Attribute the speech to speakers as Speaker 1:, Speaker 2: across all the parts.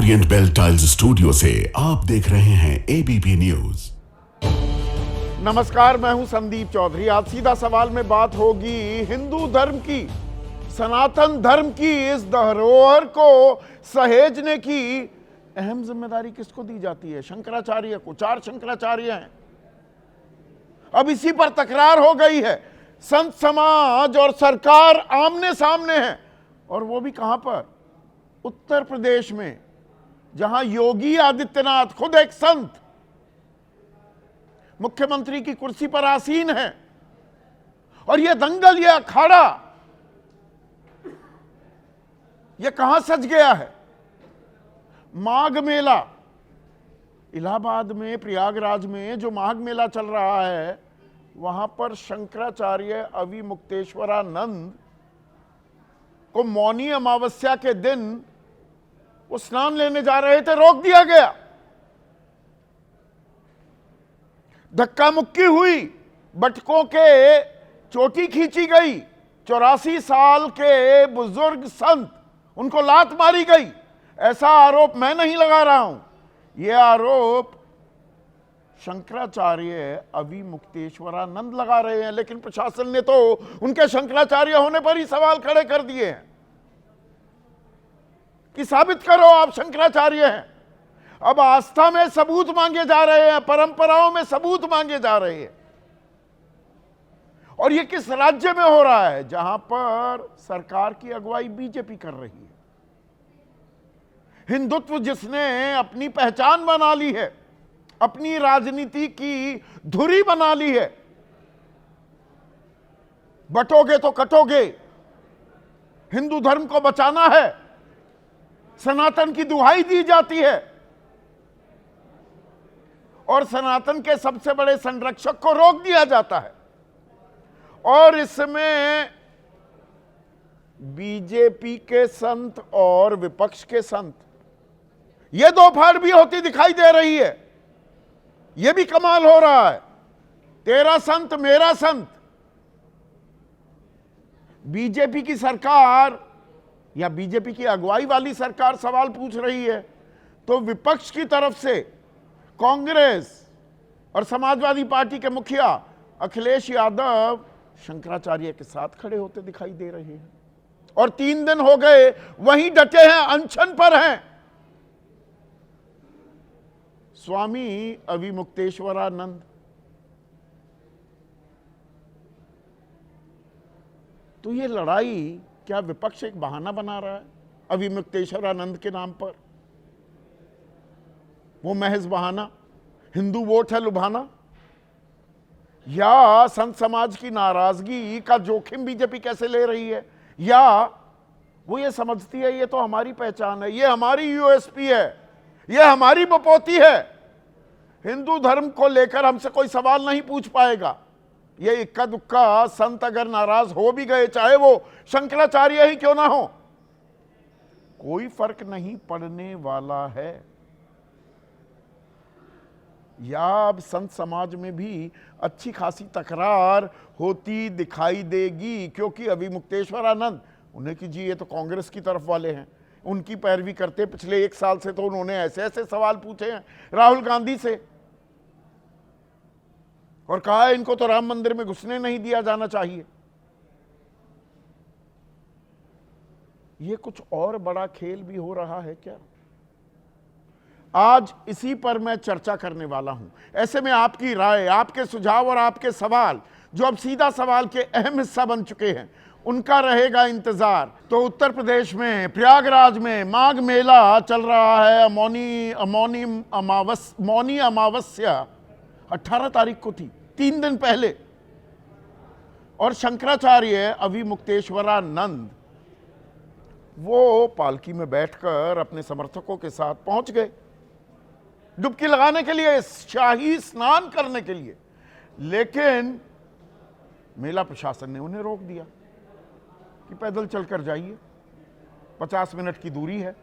Speaker 1: Orient bell tiles studio से आप देख रहे हैं एबीपी न्यूज।
Speaker 2: नमस्कार, मैं हूं संदीप चौधरी। आज सीधा सवाल में बात होगी हिंदू धर्म की, सनातन धर्म की इस धरोहर को सहेजने की अहम जिम्मेदारी किसको दी जाती है? शंकराचार्य को। 4 शंकराचार्य हैं। अब इसी पर तकरार हो गई है। संत समाज और सरकार आमने सामने है, और वो भी कहां पर? उत्तर प्रदेश में, जहां योगी आदित्यनाथ खुद एक संत मुख्यमंत्री की कुर्सी पर आसीन है। और यह दंगल, यह अखाड़ा, यह कहां सज गया है? माघ मेला, इलाहाबाद में, प्रयागराज में जो माघ मेला चल रहा है, वहां पर शंकराचार्य अविमुक्तेश्वरानंद को मौनी अमावस्या के दिन वो स्नान लेने जा रहे थे, रोक दिया गया। धक्का मुक्की हुई, बटकों के चोटी खींची गई। 84 साल के बुजुर्ग संत, उनको लात मारी गई। ऐसा आरोप मैं नहीं लगा रहा हूं, यह आरोप शंकराचार्य अविमुक्तेश्वरानंद लगा रहे हैं। लेकिन प्रशासन ने तो उनके शंकराचार्य होने पर ही सवाल खड़े कर दिए हैं कि साबित करो आप शंकराचार्य हैं। अब आस्था में सबूत मांगे जा रहे हैं, परंपराओं में सबूत मांगे जा रहे हैं। और यह किस राज्य में हो रहा है? जहां पर सरकार की अगुवाई बीजेपी कर रही है। हिंदुत्व जिसने अपनी पहचान बना ली है, अपनी राजनीति की धुरी बना ली है। बटोगे तो कटोगे, हिंदू धर्म को बचाना है, सनातन की दुहाई दी जाती है, और सनातन के सबसे बड़े संरक्षक को रोक दिया जाता है। और इसमें बीजेपी के संत और विपक्ष के संत, यह दो फाड़ भी होती दिखाई दे रही है। यह भी कमाल हो रहा है। तेरा संत मेरा संत। बीजेपी की सरकार या बीजेपी की अगुवाई वाली सरकार सवाल पूछ रही है, तो विपक्ष की तरफ से कांग्रेस और समाजवादी पार्टी के मुखिया अखिलेश यादव शंकराचार्य के साथ खड़े होते दिखाई दे रहे हैं। और 3 दिन हो गए वहीं डटे हैं, अनशन पर हैं। स्वामी अविमुक्तेश्वरानंद, तो ये लड़ाई क्या विपक्ष एक बहाना बना रहा है अविमुक्तेश्वरानंद के नाम पर? वो महज बहाना, हिंदू वोट है लुभाना? या संत समाज की नाराजगी का जोखिम बीजेपी कैसे ले रही है? या वो ये समझती है ये तो हमारी पहचान है, ये हमारी यूएसपी है, ये हमारी बपोती है, हिंदू धर्म को लेकर हमसे कोई सवाल नहीं पूछ पाएगा। ये इक्का दुक्का संत अगर नाराज हो भी गए, चाहे वो शंकराचार्य ही क्यों ना हो, कोई फर्क नहीं पड़ने वाला है। या अब संत समाज में भी अच्छी खासी तकरार होती दिखाई देगी, क्योंकि अविमुक्तेश्वरानंद, उन्हें कि जी ये तो कांग्रेस की तरफ वाले हैं, उनकी पैरवी करते पिछले 1 साल से, तो उन्होंने ऐसे ऐसे सवाल पूछे हैं राहुल गांधी से, और कहा है इनको तो राम मंदिर में घुसने नहीं दिया जाना चाहिए। ये कुछ और बड़ा खेल भी हो रहा है क्या? आज इसी पर मैं चर्चा करने वाला हूं। ऐसे में आपकी राय, आपके सुझाव और आपके सवाल, जो अब सीधा सवाल के अहम हिस्सा बन चुके हैं, उनका रहेगा इंतजार। तो उत्तर प्रदेश में प्रयागराज में माघ मेला चल रहा है। मौनी अमावस्या 18 तारीख को थी, 3 दिन पहले। और शंकराचार्य अविमुक्तेश्वरानंद वो पालकी में बैठकर अपने समर्थकों के साथ पहुंच गए डुबकी लगाने के लिए, शाही स्नान करने के लिए। लेकिन मेला प्रशासन ने उन्हें रोक दिया कि पैदल चलकर जाइए, 50 मिनट की दूरी है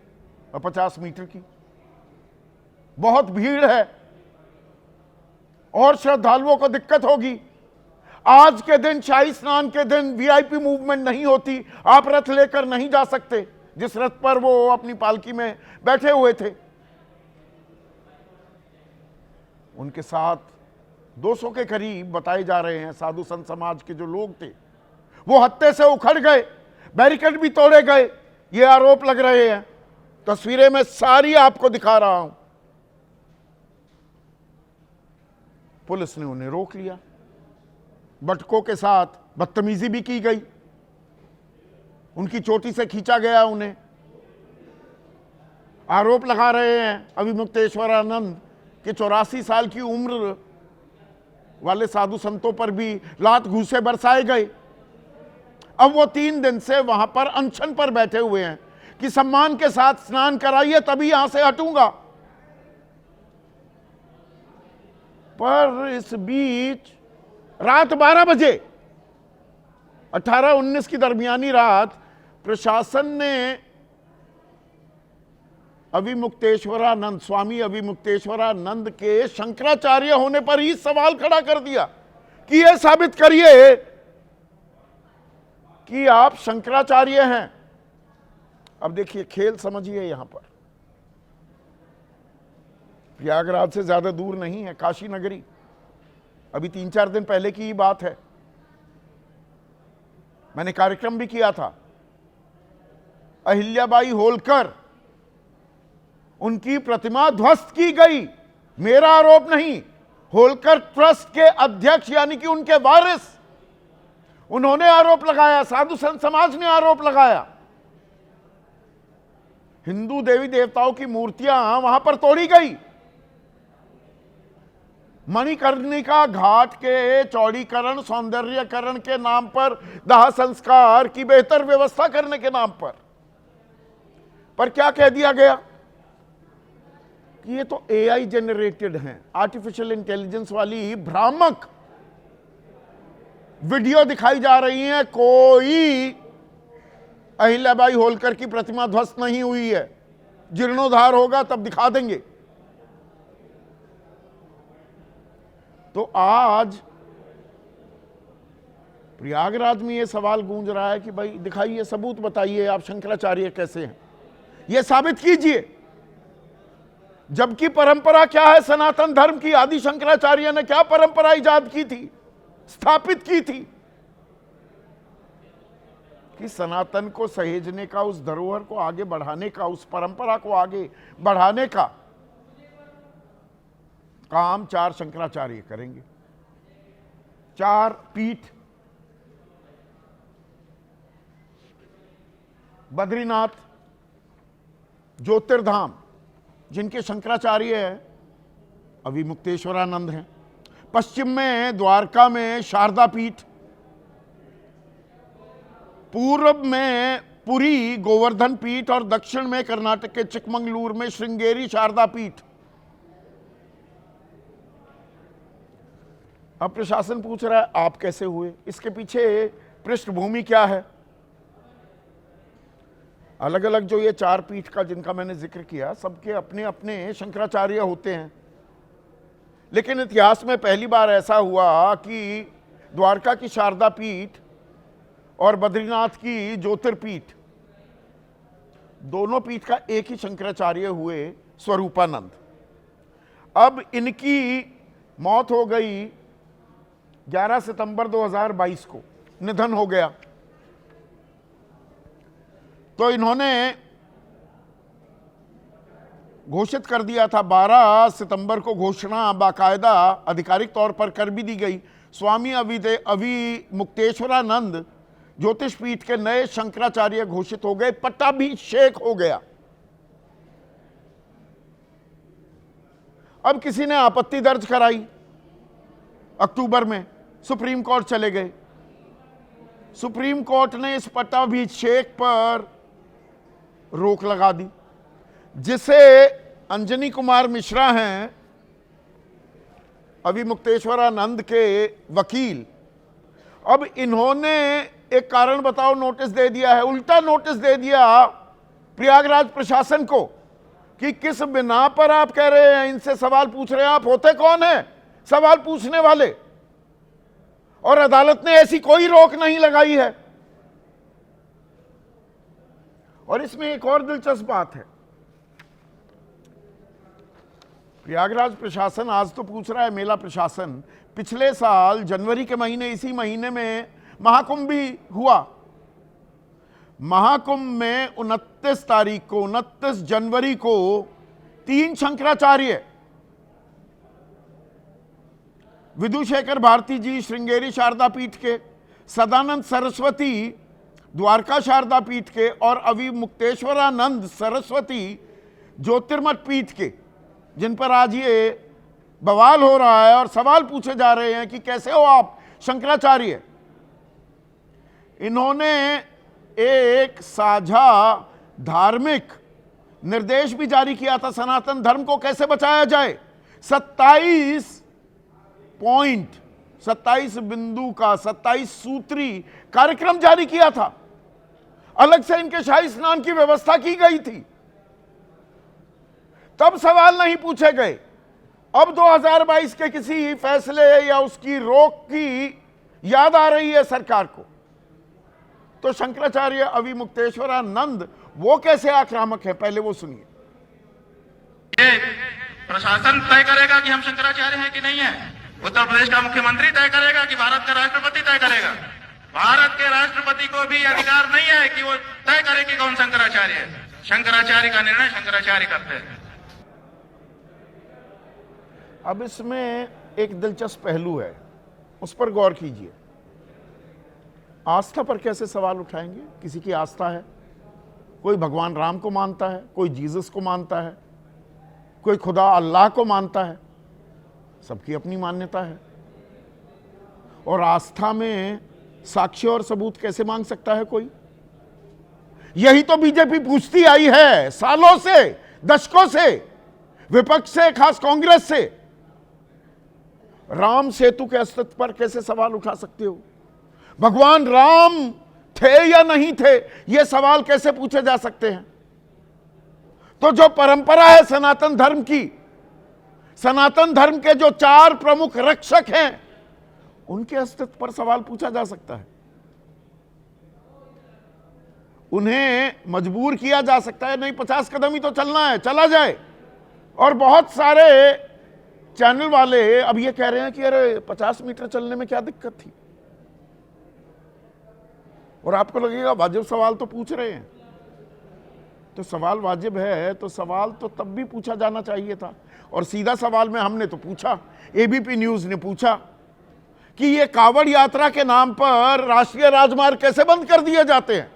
Speaker 2: और 50 मीटर की, बहुत भीड़ है और श्रद्धालुओं को दिक्कत होगी। आज के दिन, शाही स्नान के दिन वीआईपी मूवमेंट नहीं होती, आप रथ लेकर नहीं जा सकते। जिस रथ पर वो अपनी पालकी में बैठे हुए थे। उनके साथ 200 के करीब बताए जा रहे हैं साधु संत समाज के जो लोग थे, वो हत्थे से उखड़ गए, बैरिकेड भी तोड़े गए, ये आरोप लग रहे हैं। तस्वीरें मैं सारी आपको दिखा रहा हूं। पुलिस ने उन्हें रोक लिया, बटुकों के साथ बदतमीजी भी की गई, उनकी चोटी से खींचा गया उन्हें। आरोप लगा रहे हैं अविमुक्तेश्वरानंद कि 84 साल की उम्र वाले साधु संतों पर भी लात घूंसे बरसाए गए। अब वो 3 दिन से वहां पर अनशन पर बैठे हुए हैं कि सम्मान के साथ स्नान कराइए तभी यहां से हटूंगा। पर इस बीच रात 12 बजे 18-19 की दरमियानी रात प्रशासन ने अविमुक्तेश्वरानंद, स्वामी अविमुक्तेश्वरानंद के शंकराचार्य होने पर ही सवाल खड़ा कर दिया कि यह साबित करिए कि आप शंकराचार्य हैं। अब देखिए खेल समझिए, यहां पर प्रयागराज से ज्यादा दूर नहीं है काशी नगरी। अभी 3-4 दिन पहले की ही बात है, मैंने कार्यक्रम भी किया था। अहिल्याबाई होलकर, उनकी प्रतिमा ध्वस्त की गई। मेरा आरोप नहीं, होलकर ट्रस्ट के अध्यक्ष यानी कि उनके वारिस, उन्होंने आरोप लगाया, साधु संत समाज ने आरोप लगाया। हिंदू देवी देवताओं की मूर्तियां वहां पर तोड़ी गई। मणिकर्णिका घाट के चौड़ीकरण, सौंदर्यकरण के नाम पर, दाह संस्कार की बेहतर व्यवस्था करने के नाम पर क्या कह दिया गया कि ये तो एआई जनरेटेड हैं, आर्टिफिशियल इंटेलिजेंस वाली भ्रामक वीडियो दिखाई जा रही है। कोई अहिल्याबाई होलकर की प्रतिमा ध्वस्त नहीं हुई है, जीर्णोद्धार होगा तब दिखा देंगे। तो आज प्रयागराज में यह सवाल गूंज रहा है कि भाई दिखाइए, सबूत बताइए, आप शंकराचार्य कैसे हैं, यह साबित कीजिए। जबकि परंपरा क्या है सनातन धर्म की? आदि शंकराचार्य ने क्या परंपरा इजाद की थी, स्थापित की थी कि सनातन को सहेजने का, उस धरोहर को आगे बढ़ाने का, उस परंपरा को आगे बढ़ाने का काम 4 शंकराचार्य करेंगे। 4 पीठ, बद्रीनाथ, ज्योतिर्धाम, जिनके शंकराचार्य अविमुक्तेश्वरानंद हैं। पश्चिम में द्वारका में शारदा पीठ, पूर्व में पुरी गोवर्धन पीठ और दक्षिण में कर्नाटक के चिकमंगलूर में श्रृंगेरी शारदा पीठ। अब प्रशासन पूछ रहा है आप कैसे हुए, इसके पीछे पृष्ठभूमि क्या है? अलग अलग जो ये 4 पीठ का जिनका मैंने जिक्र किया, सबके अपने अपने शंकराचार्य होते हैं। लेकिन इतिहास में पहली बार ऐसा हुआ कि द्वारका की शारदा पीठ और बद्रीनाथ की ज्योतिर्पीठ, दोनों पीठ का एक ही शंकराचार्य हुए, स्वरूपानंद। अब इनकी मौत हो गई 11 सितंबर 2022 को, निधन हो गया। तो इन्होंने घोषित कर दिया था, 12 सितंबर को घोषणा बाकायदा आधिकारिक तौर पर कर भी दी गई, स्वामी अविमुक्तेश्वरानंद ज्योतिष पीठ के नए शंकराचार्य घोषित हो गए, पट्टाभिषेक हो गया। अब किसी ने आपत्ति दर्ज कराई, अक्टूबर में सुप्रीम कोर्ट चले गए। सुप्रीम कोर्ट ने इस पट्टाभिषेक पर रोक लगा दी, जिसे अंजनी कुमार मिश्रा हैं अविमुक्तेश्वरानंद के वकील, अब इन्होंने एक कारण बताओ नोटिस दे दिया है, उल्टा नोटिस दे दिया प्रयागराज प्रशासन को कि किस बिना पर आप कह रहे हैं, इनसे सवाल पूछ रहे हैं, आप होते कौन हैं सवाल पूछने वाले? और अदालत ने ऐसी कोई रोक नहीं लगाई है। और इसमें एक और दिलचस्प बात है, प्रयागराज प्रशासन आज तो पूछ रहा है, मेला प्रशासन पिछले साल जनवरी के महीने, इसी महीने में महाकुंभ भी हुआ। महाकुंभ में 29 तारीख को, 29 जनवरी को 3 शंकराचार्य, विदुशेखर भारती जी श्रृंगेरी शारदा पीठ के, सदानंद सरस्वती द्वारका शारदा पीठ के और अविमुक्तेश्वरानंद सरस्वती ज्योतिर्मठ पीठ के, जिन पर आज ये बवाल हो रहा है और सवाल पूछे जा रहे हैं कि कैसे हो आप शंकराचार्य, इन्होंने एक साझा धार्मिक निर्देश भी जारी किया था, सनातन धर्म को कैसे बचाया जाए। 27 बिंदु का 27 सूत्री कार्यक्रम जारी किया था। अलग से इनके शाही स्नान की व्यवस्था की गई थी, तब सवाल नहीं पूछे गए। अब 2022 के किसी फैसले या उसकी रोक की याद आ रही है सरकार को। तो शंकराचार्य अविमुक्तेश्वरानंद वो कैसे आक्रामक है, पहले वो सुनिए।
Speaker 3: ये प्रशासन तय करेगा कि हम शंकराचार्य हैं कि नहीं है। उत्तर प्रदेश का मुख्यमंत्री तय करेगा कि भारत का राष्ट्रपति तय करेगा। भारत के राष्ट्रपति को भी अधिकार नहीं है कि वो तय करे कि कौन शंकराचार्य है। शंकराचार्य का निर्णय शंकराचार्य करते हैं।
Speaker 2: अब इसमें एक दिलचस्प पहलू है, उस पर गौर कीजिए। आस्था पर कैसे सवाल उठाएंगे? किसी की आस्था है, कोई भगवान राम को मानता है, कोई जीसस को मानता है, कोई खुदा अल्लाह को मानता है, सबकी अपनी मान्यता है। और आस्था में साक्ष्य और सबूत कैसे मांग सकता है कोई? यही तो बीजेपी पूछती आई है सालों से, दशकों से, विपक्ष से, खास कांग्रेस से। राम सेतु के अस्तित्व पर कैसे सवाल उठा सकते हो? भगवान राम थे या नहीं थे, यह सवाल कैसे पूछे जा सकते हैं? तो जो परंपरा है सनातन धर्म की, सनातन धर्म के जो 4 प्रमुख रक्षक हैं, उनके अस्तित्व पर सवाल पूछा जा सकता है। उन्हें मजबूर किया जा सकता है, नहीं 50 कदम ही तो चलना है, चला जाए। और बहुत सारे चैनल वाले अब ये कह रहे हैं कि अरे 50 मीटर चलने में क्या दिक्कत थी। और आपको लगेगा वाजिब सवाल तो पूछ रहे हैं। तो सवाल वाजिब है तो सवाल तो तब भी पूछा जाना चाहिए था। और सीधा सवाल में हमने तो पूछा, एबीपी न्यूज ने पूछा कि ये कांवड़ यात्रा के नाम पर राष्ट्रीय राजमार्ग कैसे बंद कर दिए जाते हैं।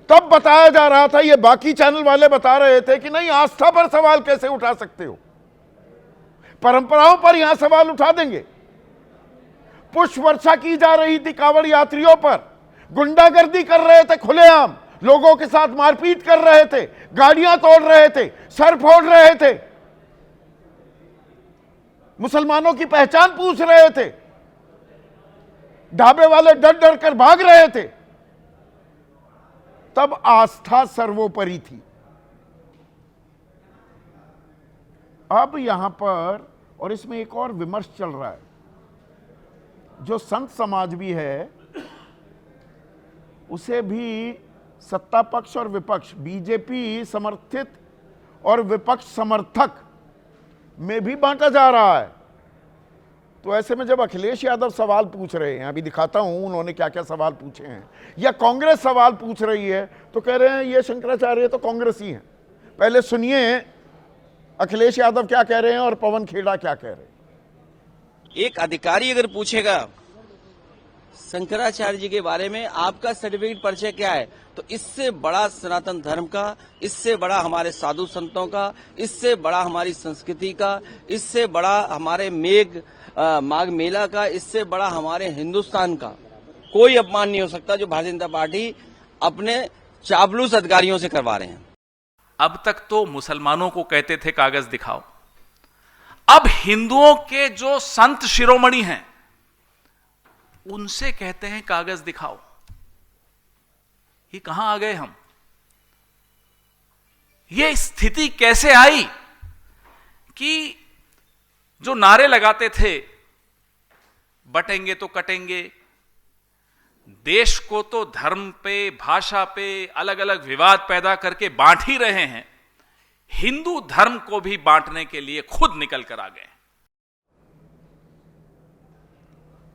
Speaker 2: तब बताया जा रहा था, ये बाकी चैनल वाले बता रहे थे कि नहीं, आस्था पर सवाल कैसे उठा सकते हो, परंपराओं पर यहां सवाल उठा देंगे। पुष्प वर्षा की जा रही थी कांवड़ यात्रियों पर, गुंडागर्दी कर रहे थे खुलेआम, लोगों के साथ मारपीट कर रहे थे, गाड़ियां तोड़ रहे थे, सर फोड़ रहे थे, मुसलमानों की पहचान पूछ रहे थे, ढाबे वाले डर डर कर भाग रहे थे। तब आस्था सर्वोपरि थी। अब यहां पर, और इसमें एक और विमर्श चल रहा है, जो संत समाज भी है उसे भी सत्ता पक्ष और विपक्ष, बीजेपी समर्थित और विपक्ष समर्थक में भी बांटा जा रहा है। तो ऐसे में जब अखिलेश यादव सवाल पूछ रहे हैं, अभी दिखाता हूं उन्होंने क्या क्या सवाल पूछे हैं, या कांग्रेस सवाल पूछ रही है, तो कह रहे हैं ये शंकराचार्य तो कांग्रेसी हैं। पहले सुनिए अखिलेश यादव क्या कह रहे हैं और पवन खेड़ा क्या कह रहे हैं।
Speaker 4: एक अधिकारी अगर पूछेगा शंकराचार्य जी के बारे में आपका सर्टिफिकेट परिचय क्या है, तो इससे बड़ा सनातन धर्म का, इससे बड़ा हमारे साधु संतों का, इससे बड़ा हमारी संस्कृति का, इससे बड़ा हमारे माघ मेला का, इससे बड़ा हमारे हिंदुस्तान का कोई अपमान नहीं हो सकता जो भारतीय जनता पार्टी अपने चापलूस अधिकारियों से करवा रहे हैं।
Speaker 5: अब तक तो मुसलमानों को कहते थे कागज दिखाओ, अब हिंदुओं के जो संत शिरोमणि हैं उनसे कहते हैं कागज दिखाओ। ये कहां आ गए हम? ये स्थिति कैसे आई कि जो नारे लगाते थे बटेंगे तो कटेंगे, देश को तो धर्म पे, भाषा पे अलग अलग विवाद पैदा करके बांट ही रहे हैं, हिंदू धर्म को भी बांटने के लिए खुद निकल कर आ गए।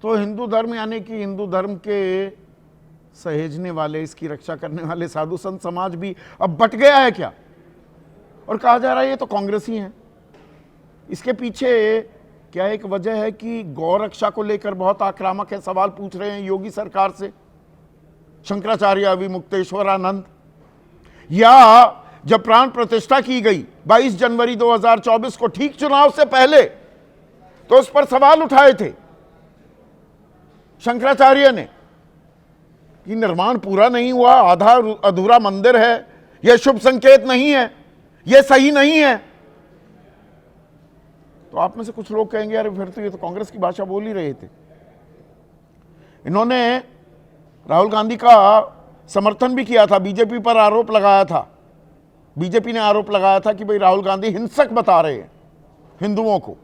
Speaker 2: तो हिंदू धर्म यानी कि हिंदू धर्म के सहेजने वाले, इसकी रक्षा करने वाले साधु संत समाज भी अब बट गया है क्या? और कहा जा रहा है ये तो कांग्रेस ही है। इसके पीछे क्या एक वजह है कि गौ रक्षा को लेकर बहुत आक्रामक है, सवाल पूछ रहे हैं योगी सरकार से शंकराचार्य अविमुक्तेश्वरानंद। या जब प्राण प्रतिष्ठा की गई 22 जनवरी 2024 को, ठीक चुनाव से पहले, तो उस पर सवाल उठाए थे शंकराचार्य ने कि निर्माण पूरा नहीं हुआ, आधा अधूरा मंदिर है, यह शुभ संकेत नहीं है, यह सही नहीं है। तो आप में से कुछ लोग कहेंगे यार फिर तो ये तो कांग्रेस की भाषा बोल ही रहे थे। इन्होंने राहुल गांधी का समर्थन भी किया था, बीजेपी पर आरोप लगाया था, बीजेपी ने आरोप लगाया था कि भाई राहुल गांधी हिंसक बता रहे हैं हिंदुओं को।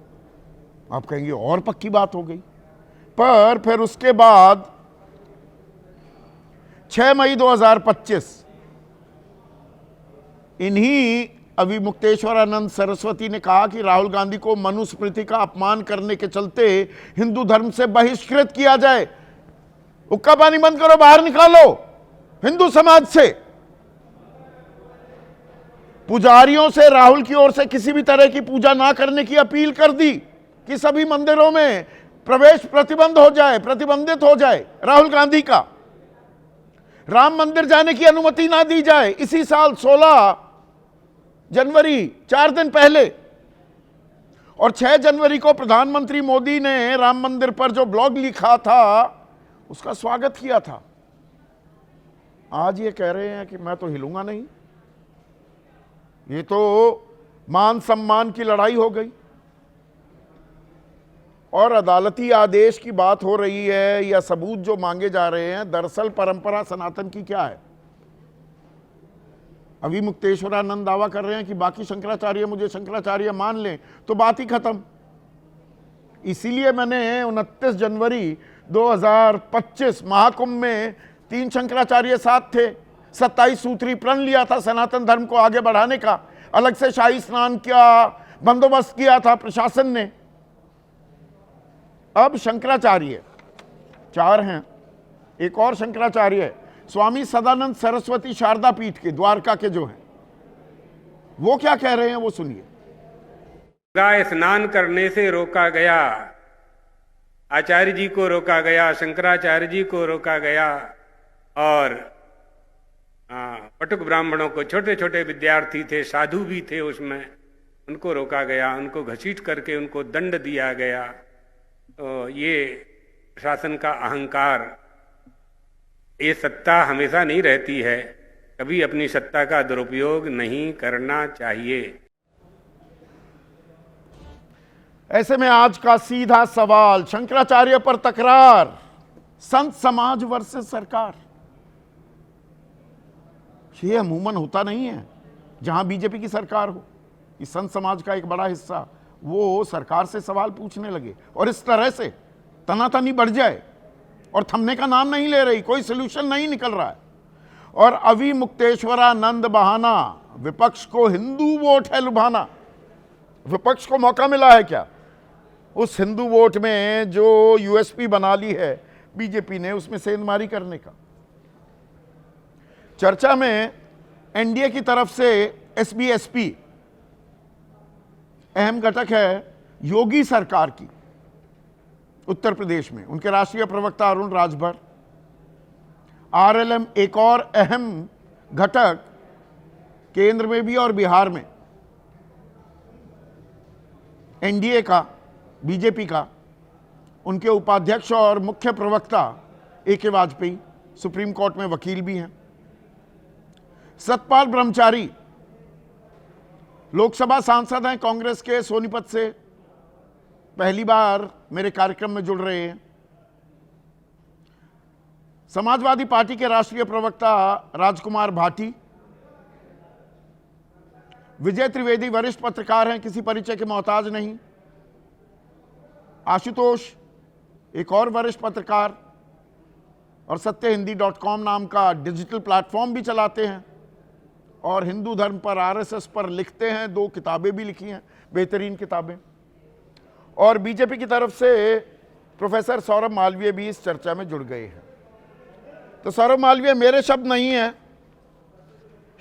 Speaker 2: आप कहेंगे और पक्की बात हो गई। पर फिर उसके बाद 6 मई 2025 इन्हीं अविमुक्तेश्वरानंद सरस्वती ने कहा कि राहुल गांधी को मनुस्मृति का अपमान करने के चलते हिंदू धर्म से बहिष्कृत किया जाए। हुक्का पानी बंद करो, बाहर निकालो हिंदू समाज से। पुजारियों से राहुल की ओर से किसी भी तरह की पूजा ना करने की अपील कर दी कि सभी मंदिरों में प्रवेश प्रतिबंध हो जाए, प्रतिबंधित हो जाए राहुल गांधी का। राम मंदिर जाने की अनुमति ना दी जाए। इसी साल 16 जनवरी, 4 दिन पहले, और 6 जनवरी को प्रधानमंत्री मोदी ने राम मंदिर पर जो ब्लॉग लिखा था उसका स्वागत किया था। आज ये कह रहे हैं कि मैं तो हिलूंगा नहीं। ये तो मान सम्मान की लड़ाई हो गई। और अदालती आदेश की बात हो रही है या सबूत जो मांगे जा रहे हैं, दरअसल परंपरा सनातन की क्या है। अविमुक्तेश्वरानंद दावा कर रहे हैं कि बाकी शंकराचार्य मुझे शंकराचार्य मान लें तो बात ही खत्म। इसीलिए मैंने 29 जनवरी 2025 महाकुंभ में 3 शंकराचार्य साथ थे, 27 सूत्री प्रण लिया था सनातन धर्म को आगे बढ़ाने का। अलग से शाही स्नान का बंदोबस्त किया था प्रशासन ने। अब शंकराचार्य 4 हैं। एक और शंकराचार्य है, स्वामी सदानंद सरस्वती शारदा पीठ के द्वारका के जो हैं, वो क्या कह रहे हैं वो सुनिए।
Speaker 6: गंगा स्नान करने से रोका गया, आचार्य जी को रोका गया, शंकराचार्य जी को रोका गया, और पटुक ब्राह्मणों को, छोटे छोटे विद्यार्थी थे, साधु भी थे उसमें, उनको रोका गया, उनको घसीट करके उनको दंड दिया गया। तो ये शासन का अहंकार, ये सत्ता हमेशा नहीं रहती है, कभी अपनी सत्ता का दुरुपयोग नहीं करना चाहिए।
Speaker 2: ऐसे में आज का सीधा सवाल, शंकराचार्य पर तकरार, संत समाज वर्सेस सरकार। ये अमूमन होता नहीं है जहां बीजेपी की सरकार हो। इस संत समाज का एक बड़ा हिस्सा वो सरकार से सवाल पूछने लगे और इस तरह से तनातनी बढ़ जाए और थमने का नाम नहीं ले रही, कोई सोल्यूशन नहीं निकल रहा है। और अविमुक्तेश्वरानंद बहाना, विपक्ष को हिंदू वोट है लुभाना। विपक्ष को मौका मिला है क्या उस हिंदू वोट में जो यूएसपी बना ली है बीजेपी ने, उसमें सेंधमारी करने का। चर्चा में एनडीए की तरफ से एसबीएसपी अहम घटक है योगी सरकार की उत्तर प्रदेश में, उनके राष्ट्रीय प्रवक्ता अरुण राजभर। आरएलएम एक और अहम घटक केंद्र में भी और बिहार में, एनडीए का, बीजेपी का, उनके उपाध्यक्ष और मुख्य प्रवक्ता ए.के. वाजपेयी सुप्रीम कोर्ट में वकील भी हैं। सतपाल ब्रह्मचारी लोकसभा सांसद हैं कांग्रेस के सोनीपत से, पहली बार मेरे कार्यक्रम में जुड़ रहे हैं। समाजवादी पार्टी के राष्ट्रीय प्रवक्ता राजकुमार भाटी। विजय त्रिवेदी वरिष्ठ पत्रकार हैं, किसी परिचय के मोहताज नहीं। आशुतोष एक और वरिष्ठ पत्रकार, और सत्यहिंदी.com नाम का डिजिटल प्लेटफॉर्म भी चलाते हैं और हिंदू धर्म पर, आरएसएस पर लिखते हैं। 2 किताबें भी लिखी हैं, बेहतरीन किताबें। और बीजेपी की तरफ से प्रोफेसर सौरभ मालवीय भी इस चर्चा में जुड़ गए हैं। तो सौरभ मालवीय मेरे शब्द नहीं हैं,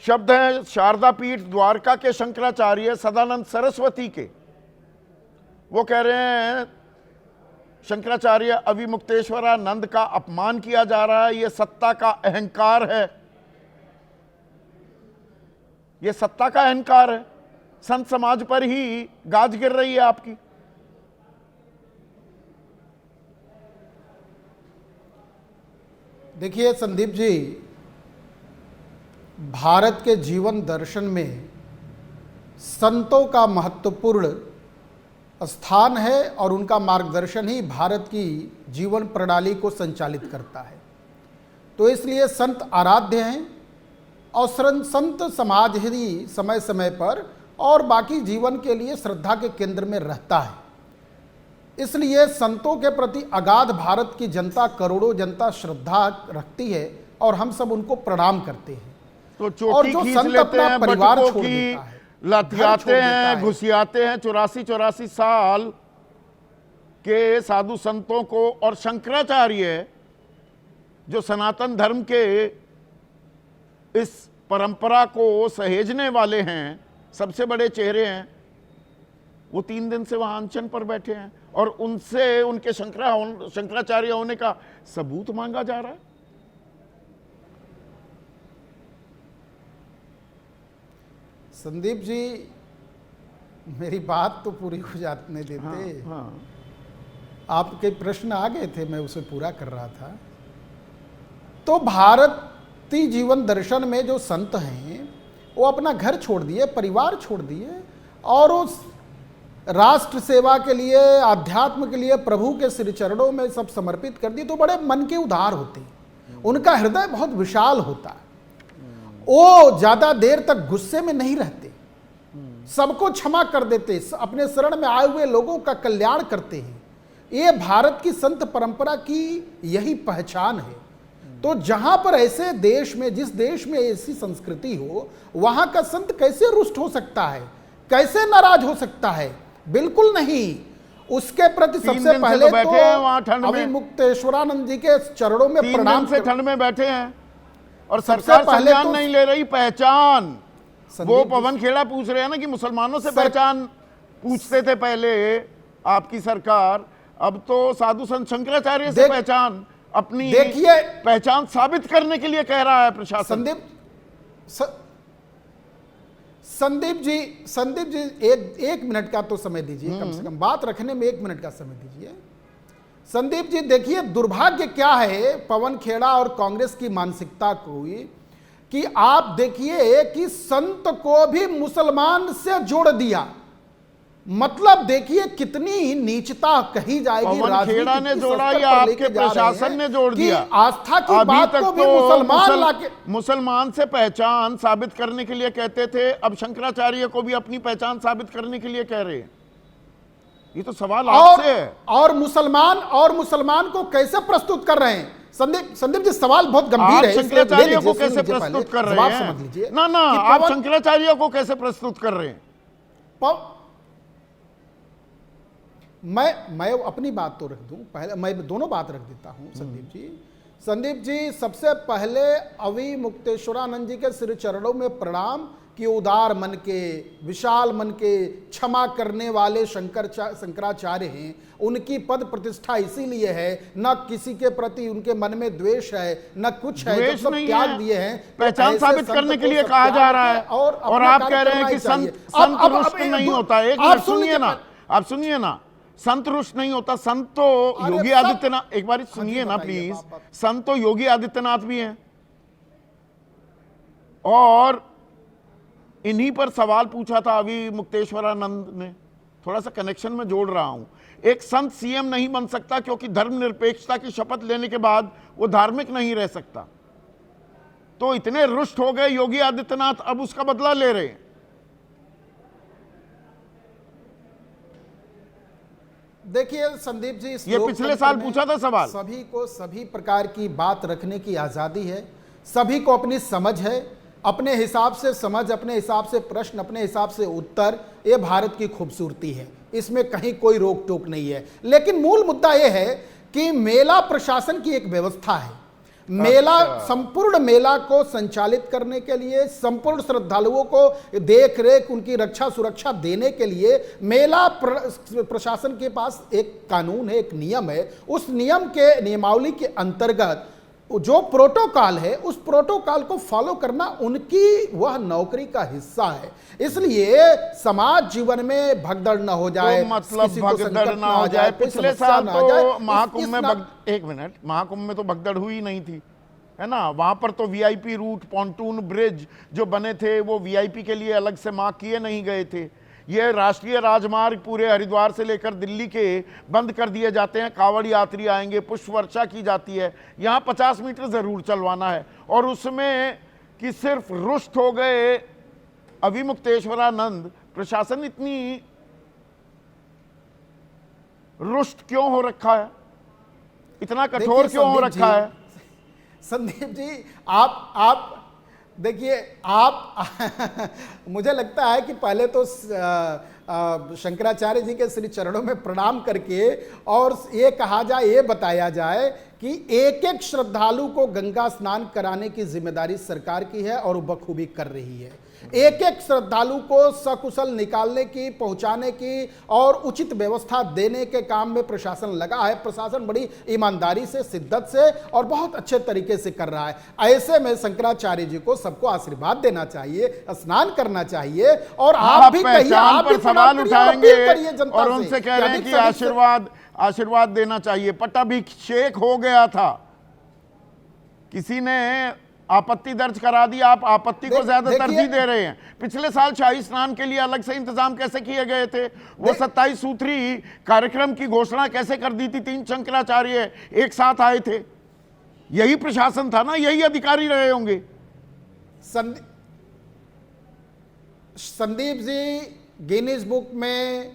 Speaker 2: शब्द हैं शारदा पीठ द्वारका के शंकराचार्य सदानंद सरस्वती के। वो कह रहे हैं शंकराचार्य अविमुक्तेश्वरानंद का अपमान किया जा रहा है, ये सत्ता का अहंकार है, ये सत्ता का अहंकार है। संत समाज पर ही गाज गिर रही है आपकी।
Speaker 7: देखिए संदीप जी, भारत के जीवन दर्शन में संतों का महत्वपूर्ण स्थान है और उनका मार्गदर्शन ही भारत की जीवन प्रणाली को संचालित करता है। तो इसलिए संत आराध्य हैं और संत समाज ही समय समय पर और बाकी जीवन के लिए श्रद्धा के केंद्र में रहता है। इसलिए संतों के प्रति अगाध भारत की जनता, करोड़ों जनता श्रद्धा रखती है और हम सब उनको प्रणाम करते हैं।
Speaker 2: तो चोटी खींच लेते हैं,
Speaker 7: परिवार
Speaker 2: बटुकों
Speaker 7: छोड़
Speaker 2: की
Speaker 7: देता है,
Speaker 2: लतियाते हैं, घुसियाते हैं 84 साल के साधु संतों को। और शंकराचार्य जो सनातन धर्म के इस परंपरा को सहेजने वाले हैं, सबसे बड़े चेहरे हैं, वो 3 दिन से वहां अनशन पर बैठे हैं और उनसे उनके शंकराचार्य होने का सबूत मांगा जा रहा है।
Speaker 7: संदीप जी, मेरी बात तो पूरी हो जाने देते।
Speaker 2: हाँ।
Speaker 7: आपके प्रश्न आ गए थे, मैं उसे पूरा कर रहा था। तो भारतीय जीवन दर्शन में जो संत हैं वो अपना घर छोड़ दिए, परिवार छोड़ दिए और उस राष्ट्र सेवा के लिए, आध्यात्म के लिए प्रभु के श्री चरणों में सब समर्पित कर दिए। तो बड़े मन के उदार होते हैं, उनका हृदय बहुत विशाल होता है। वो ज्यादा देर तक गुस्से में नहीं रहते, सबको क्षमा कर देते, अपने शरण में आए हुए लोगों का कल्याण करते हैं। ये भारत की संत परंपरा की यही पहचान है। तो जहां पर ऐसे देश में, जिस देश में ऐसी संस्कृति हो, वहां का संत कैसे रुष्ट हो सकता है, कैसे नाराज हो सकता है? बिल्कुल नहीं। उसके प्रति सबसे पहले तो अविमुक्तेश्वरानंद जी के चरणों में प्रणाम
Speaker 2: से ठंड में बैठे हैं और सरकार संज्ञान नहीं ले रही। पहचान, वो पवन खेड़ा पूछ रहे हैं ना कि मुसलमानों से पहचान पूछते थे पहले आपकी सरकार, अब तो साधु संत शंकराचार्य से पहचान, अपनी
Speaker 7: देखिए
Speaker 2: पहचान साबित करने के लिए कह रहा है प्रशासन।
Speaker 7: संदीप जी एक मिनट का तो समय दीजिए, कम से कम बात रखने में 1 मिनट का समय दीजिए। संदीप जी देखिए, दुर्भाग्य क्या है पवन खेड़ा और कांग्रेस की मानसिकता को कि आप देखिए कि संत को भी मुसलमान से जोड़ दिया। मतलब देखिए कितनी नीचता कही जाएगी।
Speaker 2: पवन खेड़ा ने जोड़ा या आपके प्रशासन ने जोड़ दिया?
Speaker 7: आस्था की बात को भी मुसलमान लाके,
Speaker 2: मुसलमान से पहचान साबित करने के लिए कहते थे, अब शंकराचार्य को भी अपनी पहचान साबित करने के लिए कह रहे हैं। ये तो सवाल आपसे है।
Speaker 7: और मुसलमान को कैसे प्रस्तुत कर रहे हैं? संदीप जी सवाल बहुत गंभीर है।
Speaker 2: शंकराचार्य को कैसे प्रस्तुत कर रहे हैं?
Speaker 7: समझ लीजिए
Speaker 2: ना आप शंकराचार्य को कैसे प्रस्तुत कर रहे हैं?
Speaker 7: मैं अपनी बात तो रख दूं, पहले मैं दोनों बात रख देता हूं। संदीप जी सबसे पहले अविमुक्तेश्वरानंद जी के श्री चरणों में प्रणाम कि उदार मन के, विशाल मन के, क्षमा करने वाले शंकराचार्य हैं। उनकी पद प्रतिष्ठा इसीलिए है, न किसी के प्रति उनके मन में द्वेष है, न कुछ है, जो सब त्याग दिए हैं।
Speaker 2: पहचान साबित करने के लिए कहा जा रहा है और आप कह रहे हैं कि संत रुष्ट नहीं होता। एक मिनट सुनिए ना, आप सुनिए ना, संत रुष्ट नहीं होता। संत तो योगी आदित्यनाथ, एक बार सुनिए ना प्लीज, संत तो योगी आदित्यनाथ भी हैं और इन्हीं पर सवाल पूछा था अविमुक्तेश्वरानंद ने। थोड़ा सा कनेक्शन में जोड़ रहा हूं। एक संत सीएम नहीं बन सकता क्योंकि धर्मनिरपेक्षता की शपथ लेने के बाद वो धार्मिक नहीं रह सकता। तो इतने रुष्ट हो गए योगी आदित्यनाथ, अब उसका बदला ले रहे हैं।
Speaker 7: देखिए संदीप जी, इस
Speaker 2: ये पिछले
Speaker 7: लोकतंत्र
Speaker 2: साल
Speaker 7: में
Speaker 2: पूछा था सवाल।
Speaker 7: सभी को सभी प्रकार की बात रखने की आजादी है, सभी को अपनी समझ है, अपने हिसाब से समझ, अपने हिसाब से प्रश्न, अपने हिसाब से उत्तर, ये भारत की खूबसूरती है, इसमें कहीं कोई रोक टोक नहीं है। लेकिन मूल मुद्दा यह है कि मेला प्रशासन की एक व्यवस्था है। मेला, संपूर्ण मेला को संचालित करने के लिए, संपूर्ण श्रद्धालुओं को देख रेख, उनकी रक्षा सुरक्षा देने के लिए मेला प्रशासन के पास एक कानून है, एक नियम है। उस नियम के नियमावली के अंतर्गत जो प्रोटोकॉल है, उस प्रोटोकॉल को फॉलो करना उनकी वह नौकरी का हिस्सा है। इसलिए समाज जीवन में भगदड़ न हो जाए,
Speaker 2: तो मतलब
Speaker 7: किसी को
Speaker 2: भगदड़
Speaker 7: संकट
Speaker 2: ना हो जाए।
Speaker 7: कोई
Speaker 2: पिछले
Speaker 7: समस्या
Speaker 2: साल
Speaker 7: ना आ जाए।
Speaker 2: तो महाकुंभ में
Speaker 7: इस
Speaker 2: एक मिनट, महाकुंभ में तो भगदड़ हुई नहीं थी, है ना। वहां पर तो वीआईपी रूट, पॉन्टून ब्रिज जो बने थे वो वीआईपी के लिए अलग से मार्क किए नहीं गए थे। ये राष्ट्रीय राजमार्ग पूरे हरिद्वार से लेकर दिल्ली के बंद कर दिए जाते हैं, कांवड़ यात्री आएंगे, पुष्प वर्षा की जाती है। यहाँ 50 मीटर जरूर चलवाना है, और उसमें कि सिर्फ रुष्ट हो गए अभिमुक्तेश्वरानंद। प्रशासन इतनी रुष्ट क्यों हो रखा है, इतना कठोर क्यों हो रखा है?
Speaker 7: संदीप जी, आप देखिए, आप मुझे लगता है कि पहले तो शंकराचार्य जी के श्री चरणों में प्रणाम करके और ये कहा जाए, ये बताया जाए कि एक एक श्रद्धालु को गंगा स्नान कराने की जिम्मेदारी सरकार की है और वो बखूबी कर रही है। एक एक श्रद्धालु को सकुशल निकालने की, पहुंचाने की और उचित व्यवस्था देने के काम में प्रशासन लगा है। प्रशासन बड़ी ईमानदारी से, शिद्दत से और बहुत अच्छे तरीके से कर रहा है। ऐसे में शंकराचार्य जी को सबको आशीर्वाद देना चाहिए, स्नान करना चाहिए। और आप भी कहिए, आप भी
Speaker 2: सवाल उठाएंगे और उनसे
Speaker 7: से
Speaker 2: कह रहे हैं कि आशीर्वाद देना चाहिए। पट्टाभिषेक हो गया था, किसी ने आपत्ति दर्ज करा दी, आप आपत्ति को ज्यादा तरजीह दे रहे हैं। पिछले साल शाही स्नान के लिए अलग से इंतजाम कैसे किए गए थे? वो 27 सूत्री कार्यक्रम की घोषणा कैसे कर दी थी? 3 शंकराचार्य एक साथ आए थे, यही प्रशासन था ना, यही अधिकारी रहे होंगे।
Speaker 7: संदीप जी, गिनीज बुक में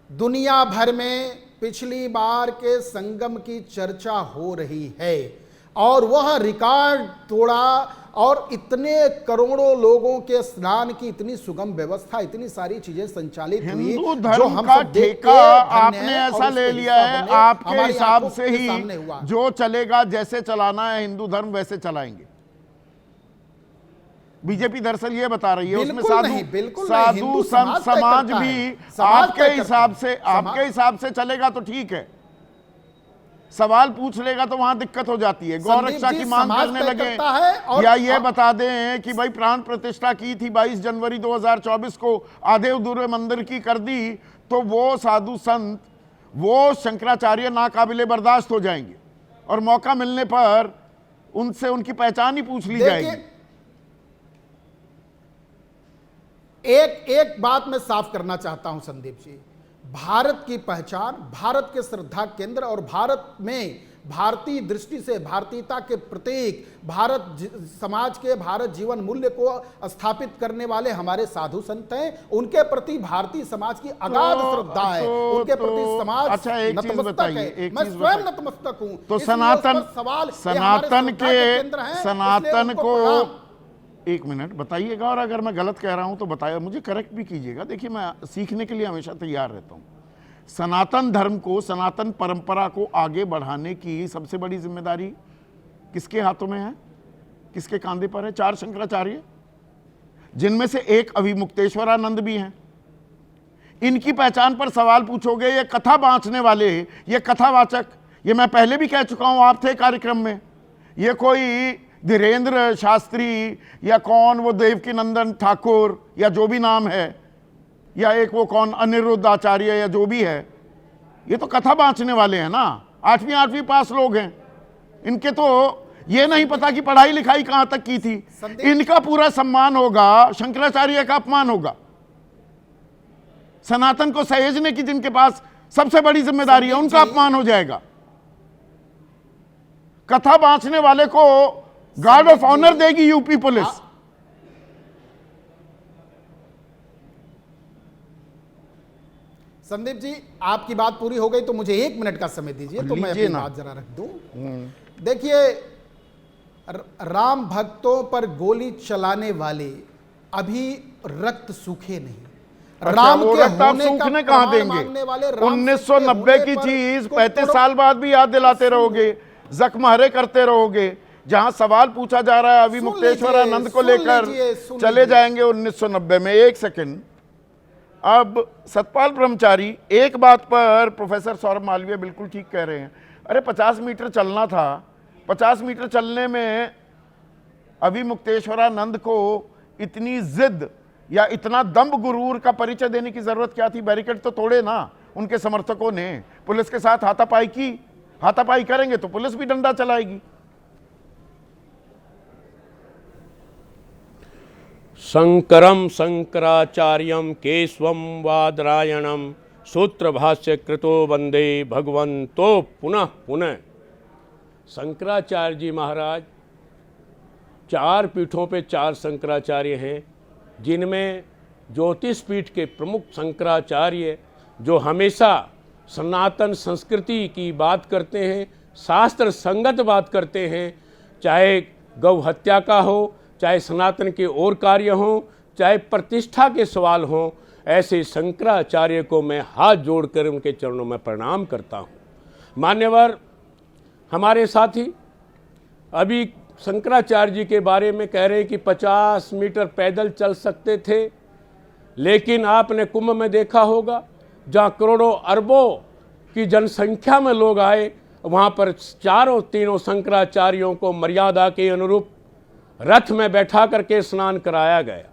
Speaker 7: दुनिया भर में पिछली बार के संगम की चर्चा हो रही है और वह रिकॉर्ड तोड़ा, और इतने करोड़ों लोगों के स्नान की इतनी सुगम व्यवस्था, इतनी सारी चीजें संचालित हुई।
Speaker 2: हिंदू धर्म का ठेका आपने ऐसा ले लिया है, आपके हिसाब से ही जो चलेगा, जैसे चलाना है हिंदू धर्म वैसे चलाएंगे। बीजेपी दरअसल ये बता रही है, उसमें साधु संत समाज भी आपके हिसाब से चलेगा तो ठीक है, सवाल पूछ लेगा तो वहां दिक्कत हो जाती है। गौरक्षा की मांग करने लगे, या ये बता दें कि भाई प्राण प्रतिष्ठा की थी 22 जनवरी 2024 को, आधे अधूरे मंदिर की कर दी, तो वो साधु संत, वो शंकराचार्य नाकाबिले बर्दाश्त हो जाएंगे और मौका मिलने पर उनसे उनकी पहचान ही पूछ ली जाएगी।
Speaker 7: एक बात मैं साफ करना चाहता हूं संदीप जी, भारत की पहचान, भारत के श्रद्धा केंद्र और भारत में भारतीय दृष्टि से भारतीयता के प्रतीक, भारत समाज के, भारत जीवन मूल्य को स्थापित करने वाले हमारे साधु संत हैं। उनके प्रति भारतीय समाज की अगाध श्रद्धा है, उनके प्रति समाज नतमस्तक है। मैं स्वयं नतमस्तक हूं।
Speaker 2: तो सनातन को एक मिनट बताइएगा, और अगर मैं गलत कह रहा हूं तो बताइए, मुझे करेक्ट भी कीजिएगा। देखिए, मैं सीखने के लिए हमेशा तैयार रहता हूं। सनातन धर्म को, सनातन परंपरा को आगे बढ़ाने की सबसे बड़ी जिम्मेदारी किसके हाथों में है, किसके कांधे पर है? 4 शंकराचार्य, जिनमें से एक अभिमुक्तेश्वरानंद भी हैं। इनकी पहचान पर सवाल पूछोगे, ये कथा बांचने वाले, ये कथावाचक, ये मैं पहले भी कह चुका हूं, आप थे कार्यक्रम में, ये कोई धीरेन्द्र शास्त्री या कौन वो देवकी नंदन ठाकुर या जो भी नाम है, या एक वो कौन अनिरुद्ध आचार्य या जो भी है, ये तो कथा बांचने वाले हैं ना, 8वीं पास लोग हैं। इनके तो ये नहीं पता कि पढ़ाई लिखाई कहां तक की थी। इनका पूरा सम्मान होगा, शंकराचार्य का अपमान होगा। सनातन को सहेजने की जिनके पास सबसे बड़ी जिम्मेदारी है, उनका अपमान हो जाएगा। कथा बांचने वाले को गार्ड ऑफ ऑनर देगी यूपी पुलिस।
Speaker 7: संदीप जी, आपकी बात पूरी हो गई तो मुझे 1 मिनट का समय दीजिए तो मैं अपनी बात जरा रख दूं। देखिए, राम भक्तों पर गोली चलाने वाले अभी रक्त सूखे नहीं। राम
Speaker 2: वो
Speaker 7: के
Speaker 2: रक्त आप
Speaker 7: होने का
Speaker 2: सूखने कहां
Speaker 7: प्रमाण मांगने
Speaker 2: देंगे?
Speaker 7: वाले राम
Speaker 2: 1990 की चीज 35 साल बाद भी याद दिलाते रहोगे, जख्म हरे करते रहोगे। जहां सवाल पूछा जा रहा है अभी मुक्तेश्वरानंद को लेकर, चले जाएंगे 1990 में। 1 सेकंड। अब सतपाल ब्रह्मचारी, एक बात पर प्रोफेसर सौरभ मालवीय बिल्कुल ठीक कह रहे हैं। अरे 50 मीटर चलना था, 50 मीटर चलने में अभी मुक्तेश्वरानंद को इतनी जिद या इतना दम्भ गुरूर का परिचय देने की जरूरत क्या थी? बैरिकेड तो तोड़े ना उनके समर्थकों ने, पुलिस के साथ हाथापाई की। हाथापाई करेंगे तो पुलिस भी डंडा चलाएगी।
Speaker 8: शंकरम शंकराचार्यम केशवम वादरायणम सूत्र भाष्य कृतो वंदे भगवंतो पुनः पुनः। शंकराचार्य जी महाराज 4 पीठों पे 4 शंकराचार्य हैं, जिनमें ज्योतिष पीठ के प्रमुख शंकराचार्य जो हमेशा सनातन संस्कृति की बात करते हैं, शास्त्र संगत बात करते हैं, चाहे गौ हत्या का हो, चाहे सनातन के और कार्य हों, चाहे प्रतिष्ठा के सवाल हों, ऐसे शंकराचार्य को मैं हाथ जोड़कर उनके चरणों में प्रणाम करता हूँ। मान्यवर हमारे साथी अभी शंकराचार्य जी के बारे में कह रहे हैं कि 50 मीटर पैदल चल सकते थे, लेकिन आपने कुंभ में देखा होगा जहाँ करोड़ों अरबों की जनसंख्या में लोग आए, वहाँ पर तीनों शंकराचार्यों को मर्यादा के अनुरूप रथ में बैठा करके स्नान कराया गया।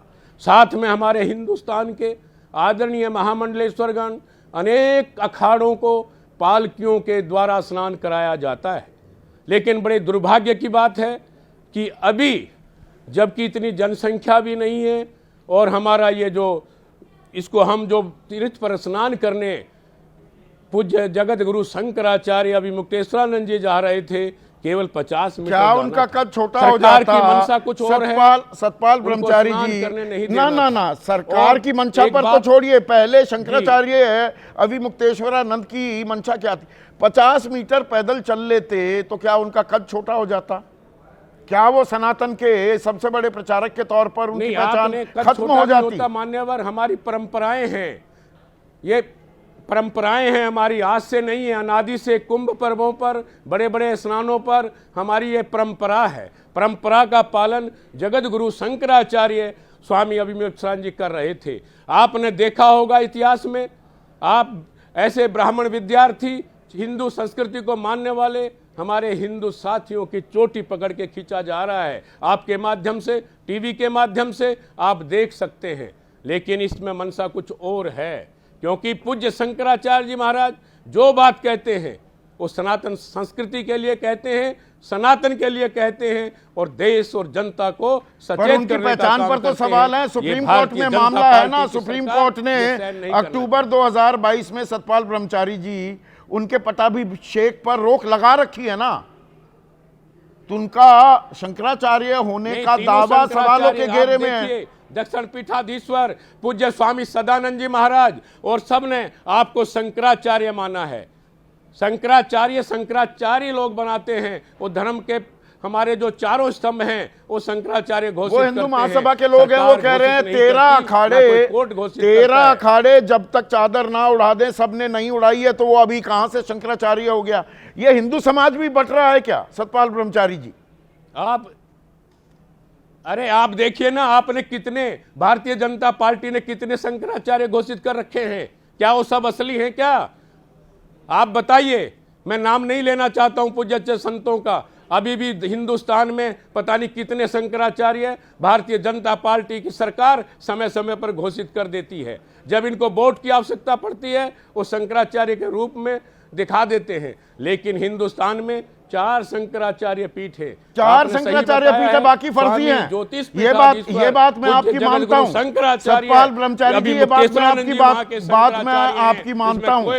Speaker 8: साथ में हमारे हिंदुस्तान के आदरणीय महामंडलेश्वरगण अनेक अखाड़ों को पालकियों के द्वारा स्नान कराया जाता है। लेकिन बड़े दुर्भाग्य की बात है कि अभी जबकि इतनी जनसंख्या भी नहीं है और हमारा ये जो इसको हम जो तीर्थ पर स्नान करने पूज्य जगत गुरु शंकराचार्य अभी मुक्तेश्वरानंद जी जा रहे थे, केवल 50 मीटर।
Speaker 2: क्या उनका कद छोटा हो जाता?
Speaker 8: की मंशा कुछ और है।
Speaker 2: सतपाल ब्रह्मचारी जी, ना सरकार की मंशा पर तो छोड़िए, पहले शंकराचार्य है अभी मुक्तेश्वरानंद की मंशा क्या थी? 50 मीटर पैदल चल लेते तो क्या उनका कद छोटा हो जाता? क्या वो सनातन के सबसे बड़े प्रचारक के तौर पर उनकी पहचान खत्म हो जाती?
Speaker 8: मान्यवर हमारी परंपराएं हैं, ये परंपराएं हैं हमारी, आज से नहीं है, अनादि से कुंभ पर्वों पर, बड़े बड़े स्नानों पर हमारी ये परंपरा है। परंपरा का पालन जगत गुरु शंकराचार्य स्वामी अभिमुक्तेश्वरानंद जी कर रहे थे। आपने देखा होगा इतिहास में, आप ऐसे ब्राह्मण विद्यार्थी, हिंदू संस्कृति को मानने वाले हमारे हिंदू साथियों की चोटी पकड़ के खींचा जा रहा है। आपके माध्यम से, टीवी के माध्यम से आप देख सकते हैं, लेकिन इसमें मनसा कुछ और है, क्योंकि पूज्य शंकराचार्य जी महाराज जो बात कहते हैं वो सनातन संस्कृति के लिए कहते हैं, सनातन के लिए कहते हैं और देश और जनता को सचेत करने का काम
Speaker 2: पर तो सवाल है। सुप्रीम कोर्ट में मामला है ना, सुप्रीम कोर्ट ने अक्टूबर 2022 में सतपाल ब्रह्मचारी जी उनके पट्टाभिषेक पर रोक लगा रखी है ना, तो उनका शंकराचार्य होने का दावा सवालों के घेरे में है।
Speaker 8: दक्षिण पीठाधीश्वर पूज्य स्वामी सदानंद जी महाराज और सबने आपको शंकराचार्य माना है। शंकराचार्य लोग बनाते हैं, वो धर्म के हमारे जो 4 स्तंभ हैं वो शंकराचार्य घोषित करते हैं।
Speaker 2: वो हिंदू महासभा के लोग हैं, वो कह रहे हैं 13 अखाड़े जब तक चादर ना उड़ा दें, सबने नहीं उड़ाई है तो वो अभी कहां से शंकराचार्य हो गया? ये हिंदू समाज भी बट रहा है क्या सतपाल ब्रह्मचारी जी?
Speaker 8: आप देखिए ना, आपने कितने, भारतीय जनता पार्टी ने कितने शंकराचार्य घोषित कर रखे हैं? क्या वो सब असली हैं क्या? आप बताइए। मैं नाम नहीं लेना चाहता हूं पूज्य संतों का, अभी भी हिंदुस्तान में पता नहीं कितने शंकराचार्य भारतीय जनता पार्टी की सरकार समय समय पर घोषित कर देती है। जब इनको वोट की आवश्यकता पड़ती है वो शंकराचार्य के रूप में दिखा देते हैं। लेकिन हिंदुस्तान में 4 शंकराचार्य पीठ है,
Speaker 2: 4 शंकराचार्य पीठ है, बाकी फर्जी हैं। ये बात मैं आपकी मानता हूं सतपाल ब्रह्मचारी जी, ये बात मैं आपकी मानता हूं।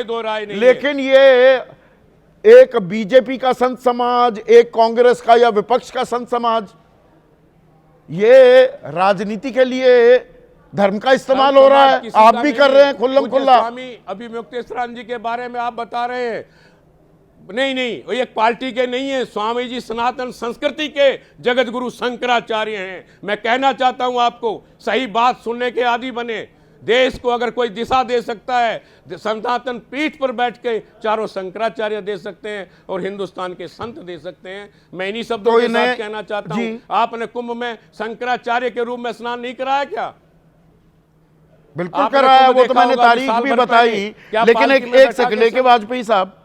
Speaker 2: लेकिन ये एक बीजेपी का संत समाज, एक कांग्रेस का या विपक्ष का संत समाज, ये राजनीति के लिए धर्म का इस्तेमाल हो रहा है, आप भी कर रहे हैं खुल्लम खुल्ला।
Speaker 8: स्वामी अभिमुक्तेश्वरानंद जी के बारे में आप बता रहे हैं, नहीं वो एक पार्टी के नहीं है, स्वामी जी सनातन संस्कृति के जगत गुरु शंकराचार्य हैं। मैं कहना चाहता हूं आपको, सही बात सुनने के आदी बने। देश को अगर कोई दिशा दे सकता है, सनातन पीठ पर बैठ के चारों शंकराचार्य दे सकते हैं और हिंदुस्तान के संत दे सकते हैं। मैं इन्हीं शब्दों के साथ कहना चाहता हूं, आपने कुंभ में शंकराचार्य के रूप में स्नान नहीं कराया क्या?
Speaker 2: बिल्कुल कराया, वो तो मैंने तारीख भी बताई। लेकिन एक सेकंड के वाजपेयी साहब,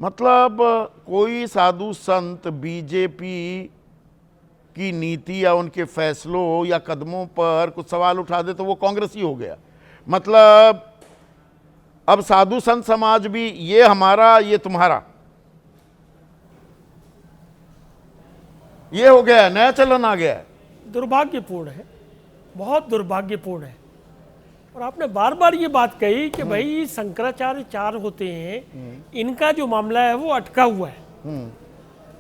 Speaker 2: मतलब कोई साधु संत बीजेपी की नीति या उनके फैसलों या कदमों पर कुछ सवाल उठा दे तो वो कांग्रेस ही हो गया। मतलब अब साधु संत समाज भी ये हमारा ये तुम्हारा, ये हो गया, नया चलन आ गया है।
Speaker 9: दुर्भाग्यपूर्ण है, बहुत दुर्भाग्यपूर्ण है। और आपने बार बार ये बात कही कि भाई शंकराचार्य 4 होते हैं, इनका जो मामला है वो अटका हुआ है,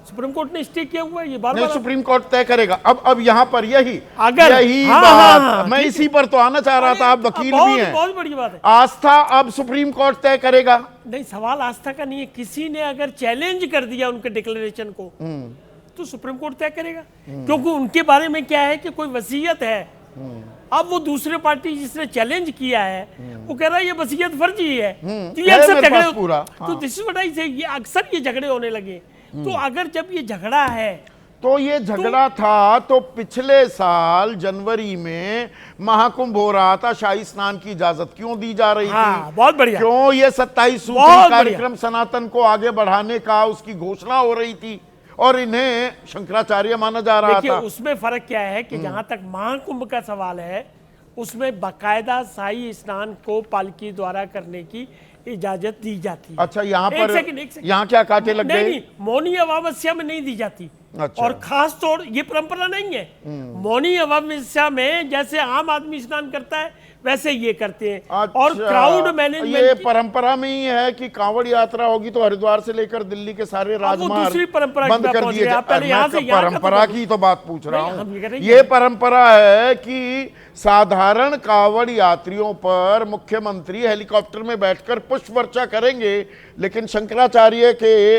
Speaker 9: सुप्रीम कोर्ट ने स्टे किया हुआ है। ये बार बार
Speaker 2: सुप्रीम कोर्ट तय करेगा। अब यहाँ पर यही
Speaker 9: हाँ,
Speaker 2: बात मैं इसी पर तो आना चाह रहा था, आप वकील भी हैं।
Speaker 9: बहुत बड़ी बात है।
Speaker 2: आस्था अब सुप्रीम कोर्ट तय करेगा।
Speaker 9: नहीं, सवाल आस्था का नहीं है। किसी ने अगर चैलेंज कर दिया उनके डिक्लेरेशन को तो सुप्रीम कोर्ट तय करेगा, क्योंकि उनके बारे में क्या है कि कोई वसीयत है। अब वो दूसरे पार्टी जिसने चैलेंज किया है वो कह रहा है ये वसीयत फर्जी है, तो ये अक्सर झगड़े
Speaker 2: पूरा।
Speaker 9: तो दिस इज व्हाट आई से, ये अक्सर ये झगड़े होने लगे। तो अगर जब ये झगड़ा है,
Speaker 2: तो ये झगड़ा था तो पिछले साल जनवरी में महाकुंभ हो रहा था, शाही स्नान की इजाजत क्यों दी जा रही थी?
Speaker 9: बहुत बढ़िया।
Speaker 2: क्यों ये 27 सूत्री कार्यक्रम सनातन को आगे बढ़ाने का उसकी घोषणा हो रही थी और इन्हें शंकराचार्य माना जा रहा था।
Speaker 9: उसमें फर्क क्या है कि जहां तक महाकुंभ का सवाल है, उसमें बाकायदा शाही स्नान को पालकी द्वारा करने की इजाजत दी जाती है।
Speaker 2: अच्छा, यहाँ पर
Speaker 9: एक सेकंड।
Speaker 2: यहाँ क्या कांटे लग गए?
Speaker 9: नहीं, मौनी अमावस्या में नहीं दी जाती।
Speaker 2: अच्छा।
Speaker 9: और खास तौर ये परंपरा नहीं है। मौनी अमावस्या में जैसे आम आदमी स्नान करता है वैसे ये करते हैं।
Speaker 2: अच्छा,
Speaker 9: और क्राउड मैनेजमेंट
Speaker 2: ये परंपरा में ही है कि कांवड़ यात्रा होगी तो हरिद्वार से लेकर दिल्ली के सारे राजमार्ग
Speaker 9: दूसरी परंपरा
Speaker 2: बंद कर दिए जाए। परंपरा की तो बात पूछ रहा हूँ। ये परंपरा है कि साधारण कांवड़ यात्रियों पर मुख्यमंत्री हेलीकॉप्टर में बैठकर पुष्प वर्षा करेंगे, लेकिन शंकराचार्य के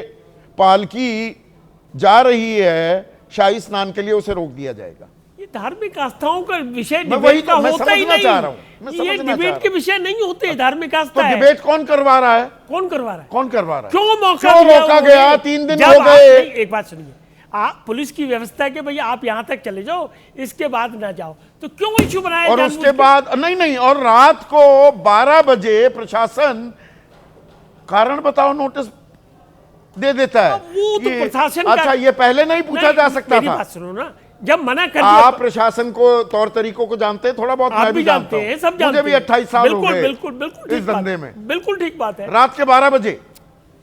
Speaker 2: पालकी जा रही है शाही स्नान के लिए, उसे रोक दिया जाएगा।
Speaker 9: ये धार्मिक आस्थाओं का विषय
Speaker 2: डिबेट का
Speaker 9: होता ही नहीं।
Speaker 2: चाह रहा हूं,
Speaker 9: ये डिबेट के विषय नहीं होते, धार्मिक आस्था
Speaker 2: तो
Speaker 9: है।
Speaker 2: डिबेट कौन करवा रहा है?
Speaker 9: कौन करवा रहा है?
Speaker 2: कौन करवा रहा है?
Speaker 9: क्यों मौका
Speaker 2: क्यों रोका गया? 3 दिन हो गए।
Speaker 9: एक बात सुनिए, आप पुलिस की व्यवस्था है कि भैया आप यहां तक चले जाओ, इसके बाद ना जाओ, तो क्यों इशू बनाया?
Speaker 2: और उसके बाद नहीं, और रात को 12 बजे प्रशासन कारण बताओ नोटिस दे देता है।
Speaker 9: वो तो प्रशासन
Speaker 2: अच्छा, ये पहले नहीं पूछा जा सकता था?
Speaker 9: बात सुनो ना, जब मना कर
Speaker 2: आप प्रशासन को तौर तरीकों को जानते हैं थोड़ा बहुत? मैं भी जानते हैं,
Speaker 9: सब जानते हैं।
Speaker 2: मुझे भी 28 साल हो गए
Speaker 9: बिल्कुल
Speaker 2: इस धंधे में।
Speaker 9: बिल्कुल ठीक बात है।
Speaker 2: रात के 12 बजे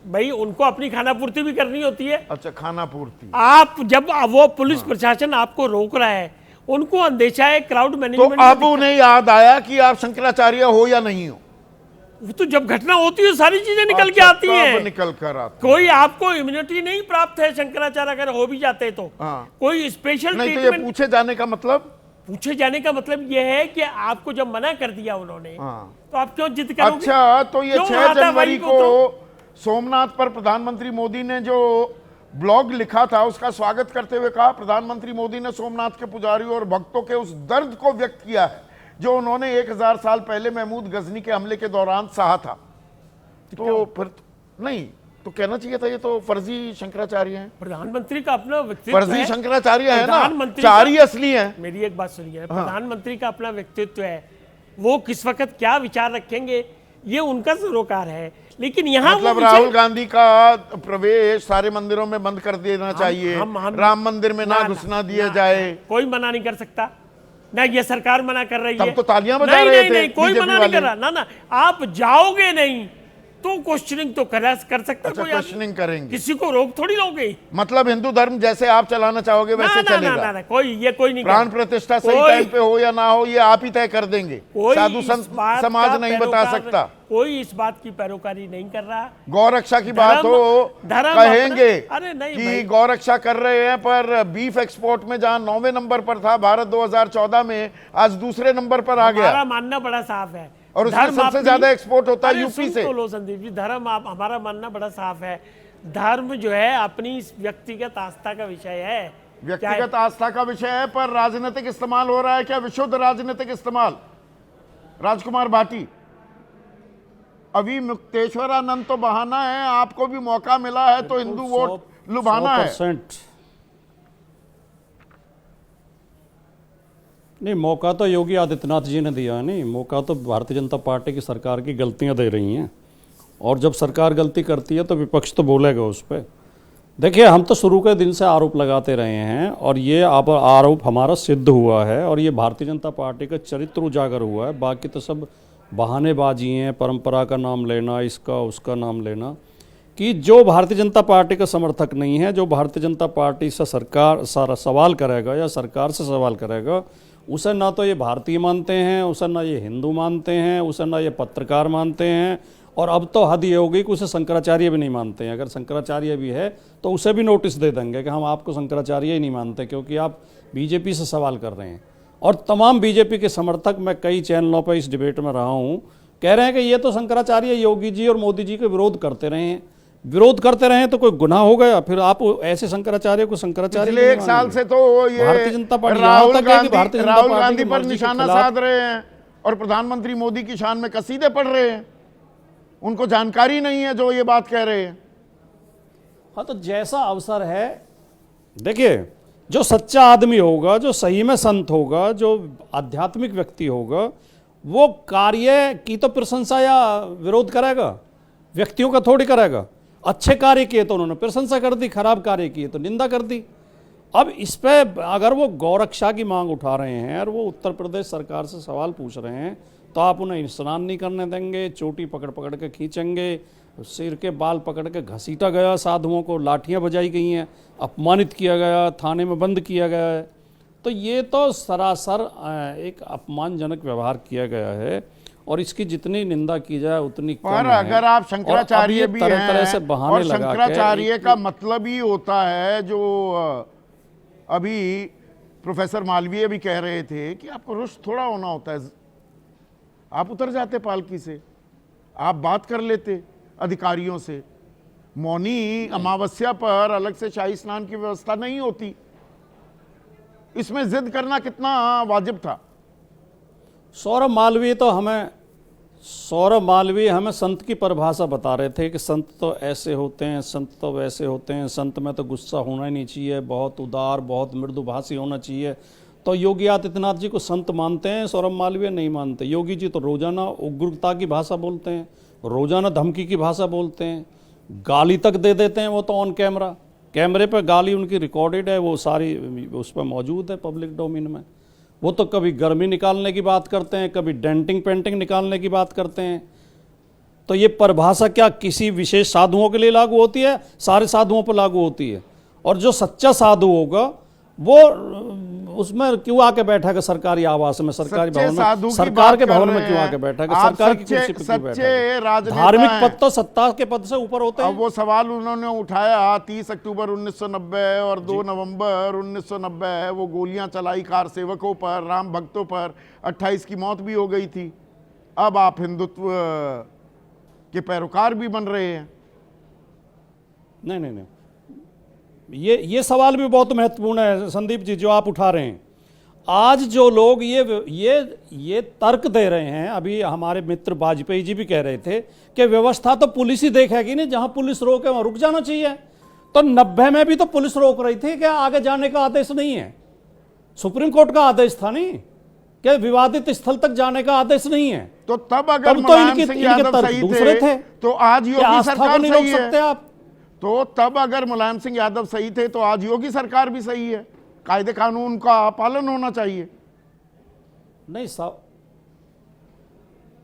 Speaker 9: भाई उनको अपनी खाना पूर्ति भी करनी होती है।
Speaker 2: अच्छा, खाना पूर्ति।
Speaker 9: आप जब वो पुलिस प्रशासन आपको रोक रहा है, उनको अंदेशा है क्राउड मैनेजमेंट।
Speaker 2: तो अब उन्हें याद आया कि आप शंकराचार्य हो या नहीं हो?
Speaker 9: तो जब घटना होती है सारी चीजें निकल के आती हैं।
Speaker 2: निकल कर आती।
Speaker 9: कोई आपको इम्यूनिटी नहीं प्राप्त है शंकराचार्य अगर हो भी जाते तो। कोई स्पेशल
Speaker 2: नहीं, तो ये पूछे जाने का मतलब?
Speaker 9: पूछे जाने का मतलब ये है कि आपको जब मना कर दिया उन्होंने तो आप क्यों जिद करोगे?
Speaker 2: अच्छा, तो ये 6 जनवरी को सोमनाथ पर प्रधानमंत्री मोदी ने जो ब्लॉग लिखा था उसका स्वागत करते हुए कहा, प्रधानमंत्री मोदी ने सोमनाथ के पुजारियों और भक्तों के उस दर्द को व्यक्त किया है जो उन्होंने 1000 साल पहले महमूद गजनी के हमले के दौरान सहा था। तो फिर नहीं तो कहना चाहिए था ये तो फर्जी शंकराचार्य हैं।
Speaker 9: प्रधानमंत्री का अपना व्यक्तित्व है।
Speaker 2: फर्जी शंकराचार्य है ना, 4 ही असली हैं।
Speaker 9: मेरी एक बात सुनिए, प्रधानमंत्री का अपना व्यक्तित्व है, वो किस वक्त क्या विचार रखेंगे ये उनका सरोकार है। लेकिन यहाँ
Speaker 2: मतलब राहुल गांधी का प्रवेश सारे मंदिरों में बंद कर देना चाहिए, राम मंदिर में ना घुसना दिया जाए,
Speaker 9: कोई मना नहीं कर सकता ना, ये सरकार मना कर रही है।
Speaker 2: तब तो तालियां बजा रहे थे।
Speaker 9: नहीं, कोई मना नहीं कर रहा ना, आप जाओगे नहीं तो क्वेश्चनिंग तो कर सकता
Speaker 2: अच्छा,
Speaker 9: कोई आदमी।
Speaker 2: क्वेश्चनिंग करेंगे,
Speaker 9: किसी को रोक थोड़ी लोगे।
Speaker 2: मतलब हिंदू धर्म जैसे आप चलाना चाहोगे वैसे चलेगा।
Speaker 9: ना, कोई नहीं
Speaker 2: प्राण प्रतिष्ठा सही टाइम पे हो या ना हो ये आप ही तय कर देंगे, साधु संत समाज नहीं बता सकता।
Speaker 9: कोई इस बात की पैरोकारी नहीं कर रहा।
Speaker 2: गौरक्षा की बात हो कहेंगे
Speaker 9: अरे नहीं
Speaker 2: कि गौरक्षा कर रहे हैं, पर बीफ एक्सपोर्ट में जहां 9वें नंबर पर था भारत 2014 में, आज दूसरे नंबर पर आ गया।
Speaker 9: हमारा मानना बड़ा साफ है,
Speaker 2: और उसमें सबसे ज्यादा एक्सपोर्ट होता है यूपी से।
Speaker 9: लो संदीप जी, धर्म हमारा मानना बड़ा साफ है। धर्म जो है अपनी व्यक्तिगत आस्था का विषय है,
Speaker 2: व्यक्तिगत आस्था का विषय है, पर राजनीतिक इस्तेमाल हो रहा है क्या? विशुद्ध राजनीतिक इस्तेमाल। राजकुमार भाटी, अभी मुक्तेश्वरानंद तो बहाना है, आपको भी मौका मिला है तो हिंदू वोट लुभाना है।
Speaker 10: नहीं, मौका तो योगी आदित्यनाथ जी ने दिया है, नहीं मौका तो भारतीय जनता पार्टी की सरकार की गलतियां दे रही हैं, और जब सरकार गलती करती है तो विपक्ष तो बोलेगा उस पर। देखिए, हम तो शुरू के दिन से आरोप लगाते रहे हैं और ये आरोप हमारा सिद्ध हुआ है, और ये भारतीय जनता पार्टी का चरित्र उजागर हुआ है। बाकी तो सब बहानेबाजी हैं, परंपरा का नाम लेना, इसका उसका नाम लेना, कि जो भारतीय जनता पार्टी का समर्थक नहीं है, जो भारतीय जनता पार्टी से सरकार सारा सवाल करेगा या सरकार से सवाल करेगा, उसे ना तो ये भारतीय मानते हैं, उसे ना ये हिंदू मानते हैं, उसे ना ये पत्रकार मानते हैं, और अब तो हद ये हो गई कि उसे शंकराचार्य भी नहीं मानते हैं। अगर शंकराचार्य भी है तो उसे भी नोटिस दे देंगे कि हम आपको शंकराचार्य ही नहीं मानते, क्योंकि आप बीजेपी से सवाल कर रहे हैं। और तमाम बीजेपी के समर्थक, मैं कई चैनलों पर इस डिबेट में रहा हूँ, कह रहे हैं कि ये तो शंकराचार्य योगी जी और मोदी जी के विरोध करते रहे हैं। विरोध करते रहे तो कोई गुनाह हो गया? फिर आप ऐसे शंकराचार्य को शंकराचार्य
Speaker 2: पिछले 1 साल से तो ये
Speaker 10: भारतीय जनता पार्टी
Speaker 2: राहुल गांधी पर निशाना साध रहे हैं और प्रधानमंत्री मोदी की शान में कसीदे पढ़ रहे हैं। उनको जानकारी नहीं है जो ये बात कह रहे हैं।
Speaker 10: हाँ, तो जैसा अवसर है, देखिए, जो सच्चा आदमी होगा, जो सही में संत होगा, जो आध्यात्मिक व्यक्ति होगा, वो कार्य की तो प्रशंसा या विरोध करेगा, व्यक्तियों का थोड़ी करेगा। अच्छे कार्य किए तो उन्होंने प्रशंसा कर दी, खराब कार्य किए तो निंदा कर दी। अब इस पे अगर वो गौरक्षा की मांग उठा रहे हैं और वो उत्तर प्रदेश सरकार से सवाल पूछ रहे हैं, तो आप उन्हें स्नान नहीं करने देंगे, चोटी पकड़ पकड़ के खींचेंगे, सिर के बाल पकड़ के घसीटा गया, साधुओं को लाठियां बजाई गई हैं, अपमानित किया गया, थाने में बंद किया गया है। तो ये तो सरासर एक अपमानजनक व्यवहार किया गया है, और इसकी जितनी निंदा की जाए उतनी कम है।
Speaker 2: पर अगर आप शंकराचार्य भी हैं,
Speaker 10: तरह से बहाने
Speaker 2: और शंकराचार्य का मतलब ही होता है, जो अभी प्रोफेसर मालवीय भी कह रहे थे कि आपको रुष्ट थोड़ा होना होता है। आप उतर जाते पालकी से, आप बात कर लेते अधिकारियों से। मौनी अमावस्या पर अलग से शाही स्नान की व्यवस्था नहीं होती। इसमें जिद करना कितना वाजिब था?
Speaker 10: सौरभ मालवीय हमें संत की परिभाषा बता रहे थे कि संत तो ऐसे होते हैं, संत तो वैसे होते हैं, संत में तो गुस्सा होना ही नहीं चाहिए, बहुत उदार, बहुत मृदुभाषी होना चाहिए। तो योगी आदित्यनाथ जी को संत मानते हैं, सौरभ मालवीय नहीं मानते। योगी जी तो रोजाना उग्रता की भाषा बोलते हैं, रोजाना धमकी की भाषा बोलते हैं, गाली तक दे देते हैं। वो तो ऑन कैमरे पर गाली उनकी रिकॉर्डेड है, वो सारी उस पर मौजूद है पब्लिक डोमेन में। वो तो कभी गर्मी निकालने की बात करते हैं, कभी डेंटिंग पेंटिंग निकालने की बात करते हैं। तो ये परिभाषा क्या किसी विशेष साधुओं के लिए लागू होती है? सारे साधुओं पर लागू होती है। और जो सच्चा साधु होगा वो उसमें क्यों आके बैठेगा सरकारी आवास में, सरकारी भवन में, सरकार के भवन में क्यों आके बैठेगा, सरकार की कुर्सी पर क्यों बैठेगा? धार्मिक पद तो सत्ता के पद से ऊपर होते हैं।
Speaker 2: अब वो सवाल उन्होंने उठाया 30 अक्टूबर 1990 और 2 नवंबर 1990 वो गोलियां चलाई कार सेवकों पर, राम भक्तों पर, 28 की मौत भी हो गई थी। अब आप हिंदुत्व के पैरोकार भी बन रहे हैं।
Speaker 10: नहीं, ये सवाल भी बहुत महत्वपूर्ण है संदीप जी, जो आप उठा रहे हैं। आज जो लोग ये तर्क दे रहे हैं, अभी हमारे मित्र वाजपेयी जी भी कह रहे थे कि व्यवस्था तो पुलिस ही देखेगी, नहीं जहां पुलिस रोके वहां रुक जाना चाहिए। तो 90 में भी तो पुलिस रोक रही थी, क्या आगे जाने का आदेश नहीं है? सुप्रीम कोर्ट का आदेश था नहीं कि विवादित स्थल तक जाने का आदेश नहीं है।
Speaker 2: तो तब अगर मुलायम सिंह यादव सही
Speaker 10: दूसरे थे
Speaker 2: तो आज योगी सरकार
Speaker 10: नहीं रोक सकते आप।
Speaker 2: तो तब अगर मुलायम सिंह यादव सही थे तो आज योगी सरकार भी सही है। कायदे कानून का पालन होना चाहिए।
Speaker 10: नहीं,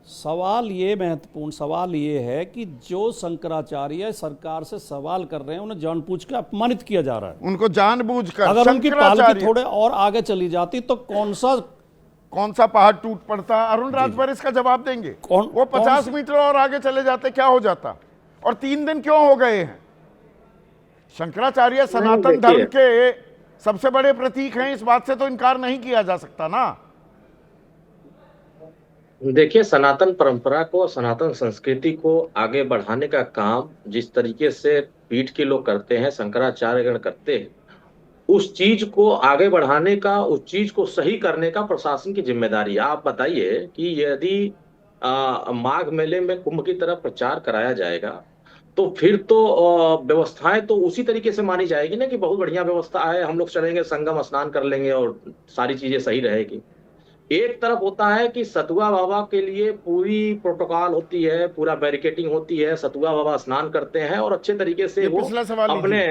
Speaker 10: सवाल ये महत्वपूर्ण सवाल ये है कि जो शंकराचार्य सरकार से सवाल कर रहे हैं उन्हें जानबूझ के अपमानित किया जा रहा है।
Speaker 2: उनको जानबूझकर
Speaker 10: अगर उनकी पालकी थोड़े और आगे चली जाती तो कौन सा पहाड़
Speaker 2: टूट पड़ता? अरुण राजभर इसका जवाब देंगे।
Speaker 10: कौन
Speaker 2: वो 50 मीटर और आगे चले जाते क्या हो जाता? और 3 दिन क्यों हो गए हैं? शंकराचार्य सनातन धर्म के सबसे बड़े प्रतीक हैं, इस बात से तो इनकार नहीं किया जा सकता ना।
Speaker 11: देखिए, सनातन परंपरा को, सनातन संस्कृति को आगे बढ़ाने का काम जिस तरीके से पीठ के लोग करते हैं, शंकराचार्यगण करते हैं, उस चीज को आगे बढ़ाने का, उस चीज को सही करने का प्रशासन की जिम्मेदारी है। आप बताइए कि यदि माघ मेले में कुंभ की तरह प्रचार कराया जाएगा तो फिर तो व्यवस्थाएं तो उसी तरीके से मानी जाएगी ना कि बहुत बढ़िया व्यवस्था है, हम लोग चलेंगे, संगम स्नान कर लेंगे और सारी चीजें सही रहेगी। एक तरफ होता है कि सतुआ बाबा के लिए पूरी प्रोटोकॉल होती है, पूरा बैरिकेटिंग होती है, सतुआ बाबा स्नान करते हैं और अच्छे तरीके से वो अपने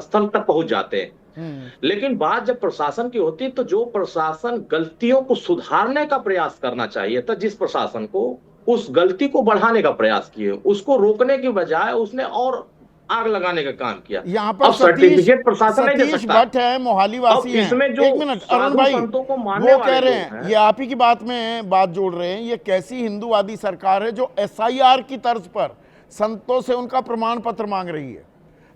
Speaker 11: स्थल तक पहुंच जाते हैं। लेकिन बात जब प्रशासन की होती है तो जो प्रशासन गलतियों को सुधारने का प्रयास करना चाहिए था, जिस प्रशासन को उस गलती को बढ़ाने का प्रयास किए, उसको रोकने की बजाय उसने और आग लगाने का काम किया।
Speaker 2: यहाँ पर
Speaker 11: सर्टिफिकेट प्रशासन नहीं दे सकता।
Speaker 2: भट्ट है, मोहाली वासी हैं। एक मिनट अरुण भाई, वो कह रहे हैं, ये आप ही की बात में बात जोड़ रहे हैं, ये कैसी हिंदूवादी सरकार है जो SIR की तर्ज पर संतों से उनका प्रमाण पत्र मांग रही है?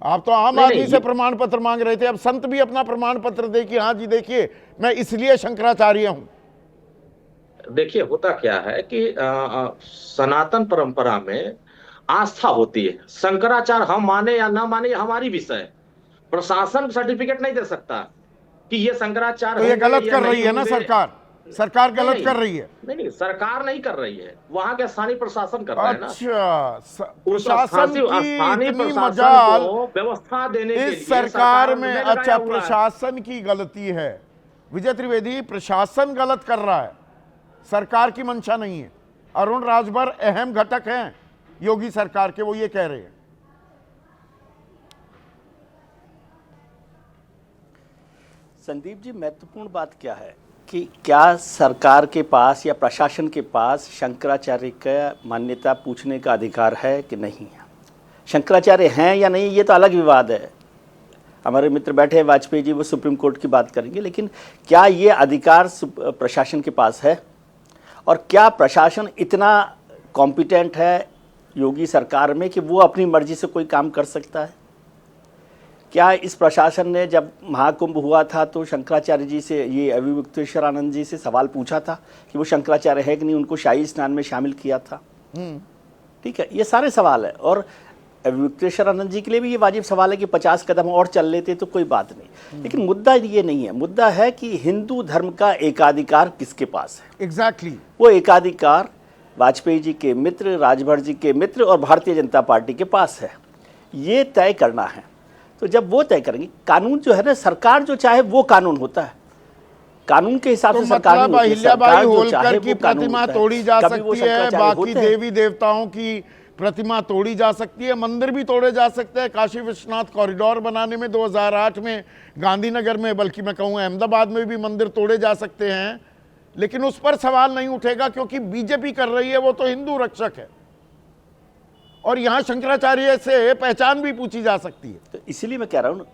Speaker 2: आप तो आम आदमी से प्रमाण पत्र मांग रहे थे, अब संत भी अपना प्रमाण पत्र दे कि हाँ जी देखिए मैं इसलिए शंकराचार्य हूं।
Speaker 11: देखिए, होता क्या है कि सनातन परंपरा में आस्था होती है। शंकराचार्य हम माने या ना माने, हमारी विषय है। प्रशासन सर्टिफिकेट नहीं दे सकता कि ये शंकराचार्य
Speaker 2: तो ये गलत कर रही है ना सरकार गलत कर रही है।
Speaker 11: नहीं, सरकार नहीं कर रही है, वहां के स्थानीय प्रशासन कर रहा है ना।
Speaker 2: अच्छा,
Speaker 11: प्रशासन
Speaker 2: की इतनी मजाल
Speaker 11: व्यवस्था देने के लिए
Speaker 2: इस सरकार में। अच्छा, प्रशासन की गलती है। विजय त्रिवेदी, प्रशासन गलत कर रहा है, सरकार की मंशा नहीं है। अरुण राजभर अहम घटक हैं योगी सरकार के, वो ये कह रहे हैं।
Speaker 12: संदीप जी, महत्वपूर्ण बात क्या है कि क्या सरकार के पास या प्रशासन के पास शंकराचार्य का मान्यता पूछने का अधिकार है कि नहीं है? शंकराचार्य हैं या नहीं, ये तो अलग विवाद है। हमारे मित्र बैठे हैं वाजपेयी जी, वो सुप्रीम कोर्ट की बात करेंगे, लेकिन क्या ये अधिकार प्रशासन के पास है? और क्या प्रशासन इतना कॉम्पिटेंट है योगी सरकार में कि वो अपनी मर्जी से कोई काम कर सकता है? क्या इस प्रशासन ने जब महाकुंभ हुआ था तो शंकराचार्य जी से, ये अविमुक्तेश्वरानंद जी से सवाल पूछा था कि वो शंकराचार्य है कि नहीं, उनको शाही स्नान में शामिल किया था? ठीक है, ये सारे सवाल है। और अविमुक्तेश्वरानंद जी के लिए भी ये वाजिब सवाल है कि 50 कदम और चल लेते तो कोई बात नहीं। लेकिन मुद्दा ये नहीं है, मुद्दा है कि हिंदू धर्म का एकाधिकार किसके पास है?
Speaker 2: एग्जैक्टली
Speaker 12: वो एकाधिकार वाजपेयी जी के मित्र, राजभर जी के मित्र और भारतीय जनता पार्टी के पास है। ये तय करना है। तो जब वो तय करेंगे, कानून जो है ना, सरकार जो चाहे वो कानून होता है, कानून के हिसाब से सरकार
Speaker 2: मतलब अहिल्याबाई होलकर की प्रतिमा तोड़ी जा सकती है, बाकी देवी देवताओं की प्रतिमा तोड़ी जा सकती है, मंदिर भी तोड़े जा सकते हैं। काशी विश्वनाथ कॉरिडोर बनाने में 2008 में गांधीनगर में, बल्कि मैं कहूँ अहमदाबाद में भी मंदिर तोड़े जा सकते हैं, लेकिन उस पर सवाल नहीं उठेगा क्योंकि बीजेपी कर रही है, वो तो हिंदू रक्षक है। और यहां शंकराचार्य से पहचान भी पूछी जा सकती है।
Speaker 12: तो इसीलिए मैं कह रहा हूं ना,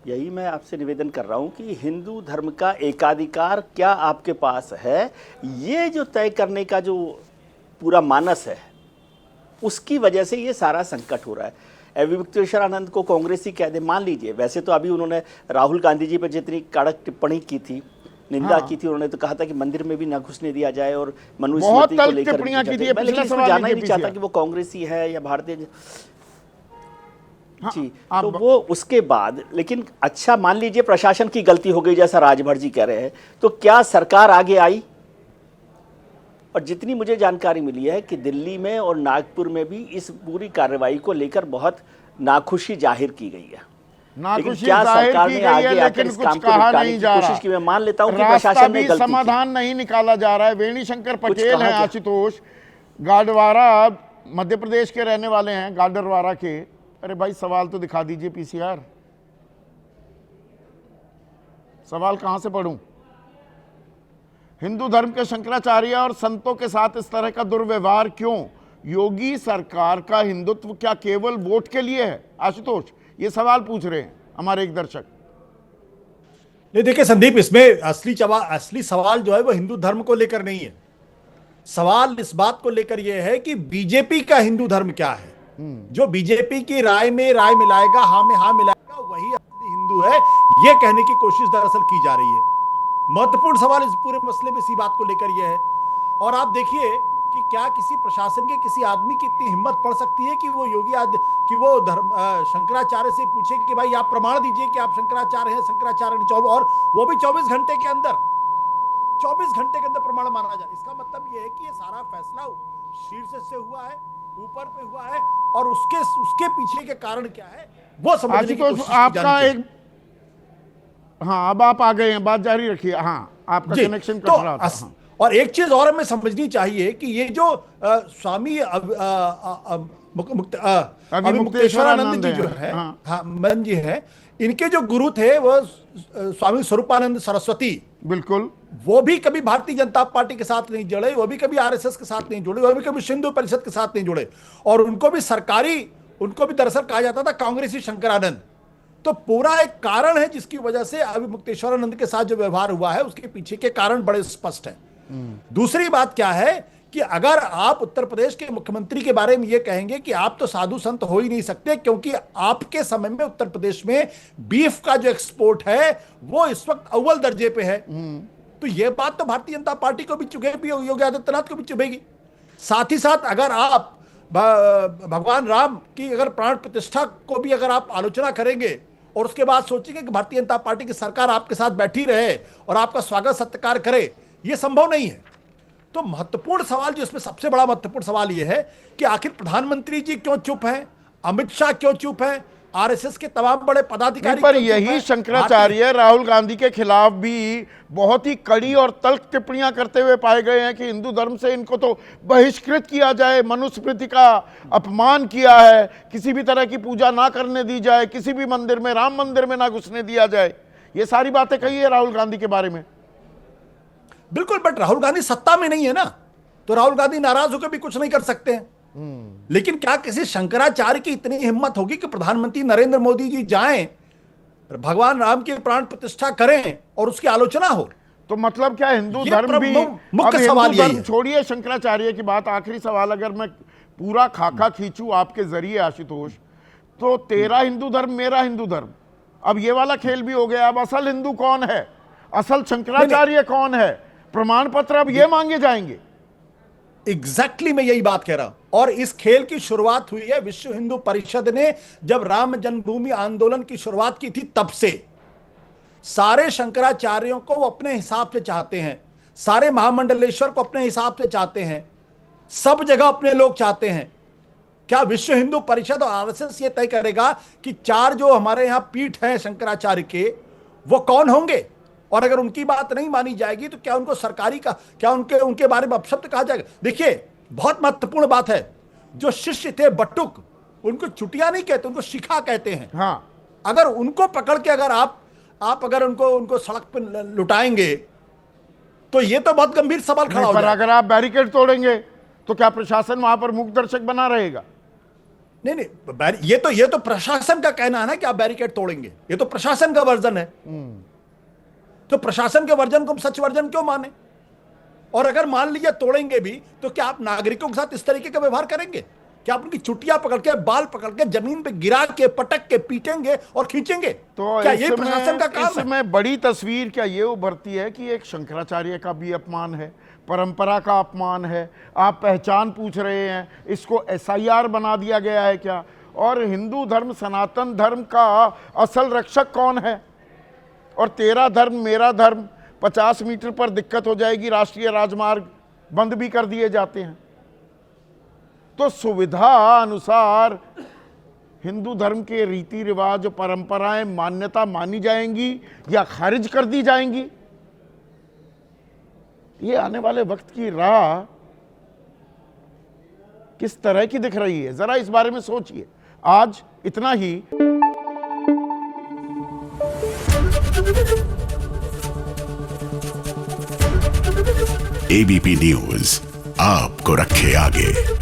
Speaker 12: यही मैं आपसे निवेदन कर रहा हूं कि हिंदू धर्म का एकाधिकार क्या आपके पास है, ये जो तय करने का जो पूरा मानस है, उसकी वजह से ये सारा संकट हो रहा है। अविमुक्तेश्वरानंद को कांग्रेसी कह दे, मान लीजिए, वैसे तो अभी उन्होंने राहुल गांधी जी पर जितनी कड़क टिप्पणी की थी, निंदा की थी, उन्होंने तो कहा था कि मंदिर में भी न घुसने दिया जाए और मनुस्मृति को लेकर जाना ही नहीं चाहता कि वो कांग्रेसी है या भारतीय जी। तो वो उसके बाद, लेकिन अच्छा मान लीजिए प्रशासन की गलती हो गई जैसा राजभर जी कह रहे हैं, तो क्या सरकार आगे आई? और जितनी मुझे जानकारी मिली है कि दिल्ली में और नागपुर में भी इस पूरी कार्रवाई को लेकर बहुत नाखुशी जाहिर की गई है। लेकिन क्या सरकार ने आगे आकर इस काम को निपटाने की कोशिश की? मैं मान लेता हूं कि प्रशासन ने गलती की।
Speaker 2: समाधान नहीं निकाला जा रहा है। वेणुशंकर पटेल हैं, आशुतोष गाडवारा, मध्य प्रदेश के रहने वाले हैं, गाडरवारा के। अरे भाई सवाल तो दिखा दीजिए PCR, सवाल कहां से पढ़ूं? हिंदू धर्म के शंकराचार्य और संतों के साथ इस तरह का दुर्व्यवहार क्यों? योगी सरकार का हिंदुत्व क्या केवल वोट के लिए है? आशुतोष, ये सवाल पूछ रहे हैं हमारे एक दर्शक।
Speaker 13: नहीं, देखिए संदीप, इसमें असली सवाल जो है वो हिंदू धर्म को लेकर नहीं है। सवाल इस बात को लेकर यह है कि बीजेपी का हिंदू धर्म क्या है। जो बीजेपी की राय में राय मिलाएगा, हाँ में हाँ मिलाएगा, वही असली हिंदू है, ये कहने की कोशिश दरअसल की जा रही है। महत्वपूर्ण सवाल इस पूरे मसले में इसी बात को लेकर यह है। और आप देखिए कि क्या किसी प्रशासन के किसी आदमी की इतनी हिम्मत पड़ सकती है कि वो शंकराचार्य से पूछे कि भाई आप प्रमाण दीजिए कि आप शंकराचार्य हैं, शंकराचार्य, और वो भी 24 घंटे के अंदर प्रमाण माना जाए। इसका मतलब ये है कि ये सारा फैसला शीर्ष से हुआ है, ऊपर पे हुआ है, और उसके पीछे के कारण क्या है वो समझने की कोशिश की
Speaker 2: आपका एक, हाँ अब आप आ गए हैं, बात जारी रखिए। हाँ, आपका कनेक्शन कट रहा था। हाँ।
Speaker 13: और एक चीज और हमें समझनी चाहिए कि ये जो स्वामी अभिमुक्तेश्वरानंद जी जो है, हाँ मन जी है, इनके जो गुरु थे वो स्वामी स्वरूपानंद सरस्वती,
Speaker 2: बिल्कुल,
Speaker 13: वो भी कभी भारतीय जनता पार्टी के साथ नहीं जुड़े, वो भी कभी आरएसएस के साथ नहीं जुड़े, वो भी कभी हिंदू परिषद के साथ नहीं जुड़े, और उनको भी दरअसल कहा जाता था कांग्रेसी शंकरानंद। तो पूरा एक कारण है जिसकी वजह से अभिमुक्तेश्वरानंद के साथ जो व्यवहार हुआ है उसके पीछे के कारण बड़े स्पष्ट हैं। दूसरी बात क्या है कि अगर आप उत्तर प्रदेश के मुख्यमंत्री के बारे में यह कहेंगे कि आप तो साधु संत हो ही नहीं सकते, क्योंकि आपके समय में उत्तर प्रदेश में बीफ का जो एक्सपोर्ट है वो इस वक्त अव्वल दर्जे पे है, तो यह बात तो भारतीय जनता पार्टी को भी चुभेगी, योगी आदित्यनाथ को भी चुभेगी। साथ ही साथ अगर आप भगवान राम की अगर प्राण प्रतिष्ठा को भी अगर आप आलोचना करेंगे और उसके बाद सोचेंगे कि भारतीय जनता पार्टी की सरकार आपके साथ बैठी रहे और आपका स्वागत सत्कार करे, यह संभव नहीं है। तो महत्वपूर्ण सवाल जो इसमें सबसे बड़ा महत्वपूर्ण सवाल यह है कि आखिर प्रधानमंत्री जी क्यों चुप हैं, अमित शाह क्यों चुप हैं, आरएसएस के तमाम बड़े पदाधिकारी,
Speaker 2: पर यही शंकराचार्य राहुल गांधी के खिलाफ भी बहुत ही कड़ी और तल्ख टिप्पणियां करते हुए पाए गए हैं कि हिंदू धर्म से इनको तो बहिष्कृत किया जाए, मनुस्मृति का अपमान किया है, किसी भी तरह की पूजा ना करने दी जाए, किसी भी मंदिर में, राम मंदिर में ना घुसने दिया जाए। ये सारी बातें कही है राहुल गांधी के बारे में।
Speaker 13: बिल्कुल, बट राहुल गांधी सत्ता में नहीं है ना, तो राहुल गांधी नाराज होकर भी कुछ नहीं कर सकते हैं। लेकिन क्या किसी शंकराचार्य की इतनी हिम्मत होगी कि प्रधानमंत्री नरेंद्र मोदी जी जाएं, भगवान राम की प्राण प्रतिष्ठा करें और उसकी आलोचना हो?
Speaker 2: तो मतलब क्या हिंदू धर्म भी,
Speaker 13: मुख्य सवाल यही है।
Speaker 2: छोड़िए शंकराचार्य की बात, आखिरी सवाल अगर मैं पूरा खाका खींचूं आपके जरिए आशुतोष, तो तेरा हिंदू धर्म मेरा हिंदू धर्म, अब ये वाला खेल भी हो गया। अब असल हिंदू कौन है, असल शंकराचार्य कौन है, प्रमाण पत्र अब ये मांगे जाएंगे।
Speaker 13: एग्जैक्टली मैं यही बात कह रहा हूं। और इस खेल की शुरुआत हुई है विश्व हिंदू परिषद ने, जब राम जन्मभूमि आंदोलन की शुरुआत की थी, तब से सारे शंकराचार्यों को वो अपने हिसाब से चाहते हैं, सारे महामंडलेश्वर को अपने हिसाब से चाहते हैं, सब जगह अपने लोग चाहते हैं। क्या विश्व हिंदू परिषद और आरएसएस ये तय करेगा कि 4 जो हमारे यहां पीठ हैं शंकराचार्य के, वो कौन होंगे? और अगर उनकी बात नहीं मानी जाएगी तो क्या उनको सरकारी का, क्या उनके बारे में अपशब्द कहा जाएगा? देखिए, बहुत महत्वपूर्ण बात है, जो शिष्य थे बटुक, उनको चुटिया नहीं कहते, उनको शिखा कहते हैं।
Speaker 2: हाँ,
Speaker 13: अगर उनको पकड़ के अगर आप अगर उनको सड़क पर लुटाएंगे तो ये तो बहुत गंभीर सवाल खड़ा हो जाएगा।
Speaker 2: अगर आप बैरिकेड तोड़ेंगे तो क्या प्रशासन वहां पर मूक दर्शक बना रहेगा?
Speaker 13: नहीं, ये तो प्रशासन का कहना है ना कि आप बैरिकेड तोड़ेंगे, ये तो प्रशासन का वर्जन है। तो प्रशासन के वर्जन को हम सच वर्जन क्यों माने? और अगर मान लीजिए तोड़ेंगे भी, तो क्या आप नागरिकों के साथ इस तरीके का व्यवहार करेंगे? क्या आप उनकी चुटिया पकड़ के, बाल पकड़ के, जमीन पे गिरा के, पटक के पीटेंगे और खींचेंगे?
Speaker 2: तो
Speaker 13: क्या ये प्रशासन का काम है?
Speaker 2: इसमें बड़ी तस्वीर क्या ये उभरती है कि एक शंकराचार्य का भी अपमान है, परंपरा का अपमान है, आप पहचान पूछ रहे हैं, इसको SIR बना दिया गया है क्या? और हिंदू धर्म, सनातन धर्म का असल रक्षक कौन है? और तेरा धर्म मेरा धर्म, 50 मीटर पर दिक्कत हो जाएगी, राष्ट्रीय राजमार्ग बंद भी कर दिए जाते हैं। तो सुविधा अनुसार हिंदू धर्म के रीति रिवाज, परंपराएं, मान्यता मानी जाएंगी या खारिज कर दी जाएंगी? ये आने वाले वक्त की राह किस तरह की दिख रही है, जरा इस बारे में सोचिए। आज इतना ही।
Speaker 1: एबीपी न्यूज आपको रखे आगे।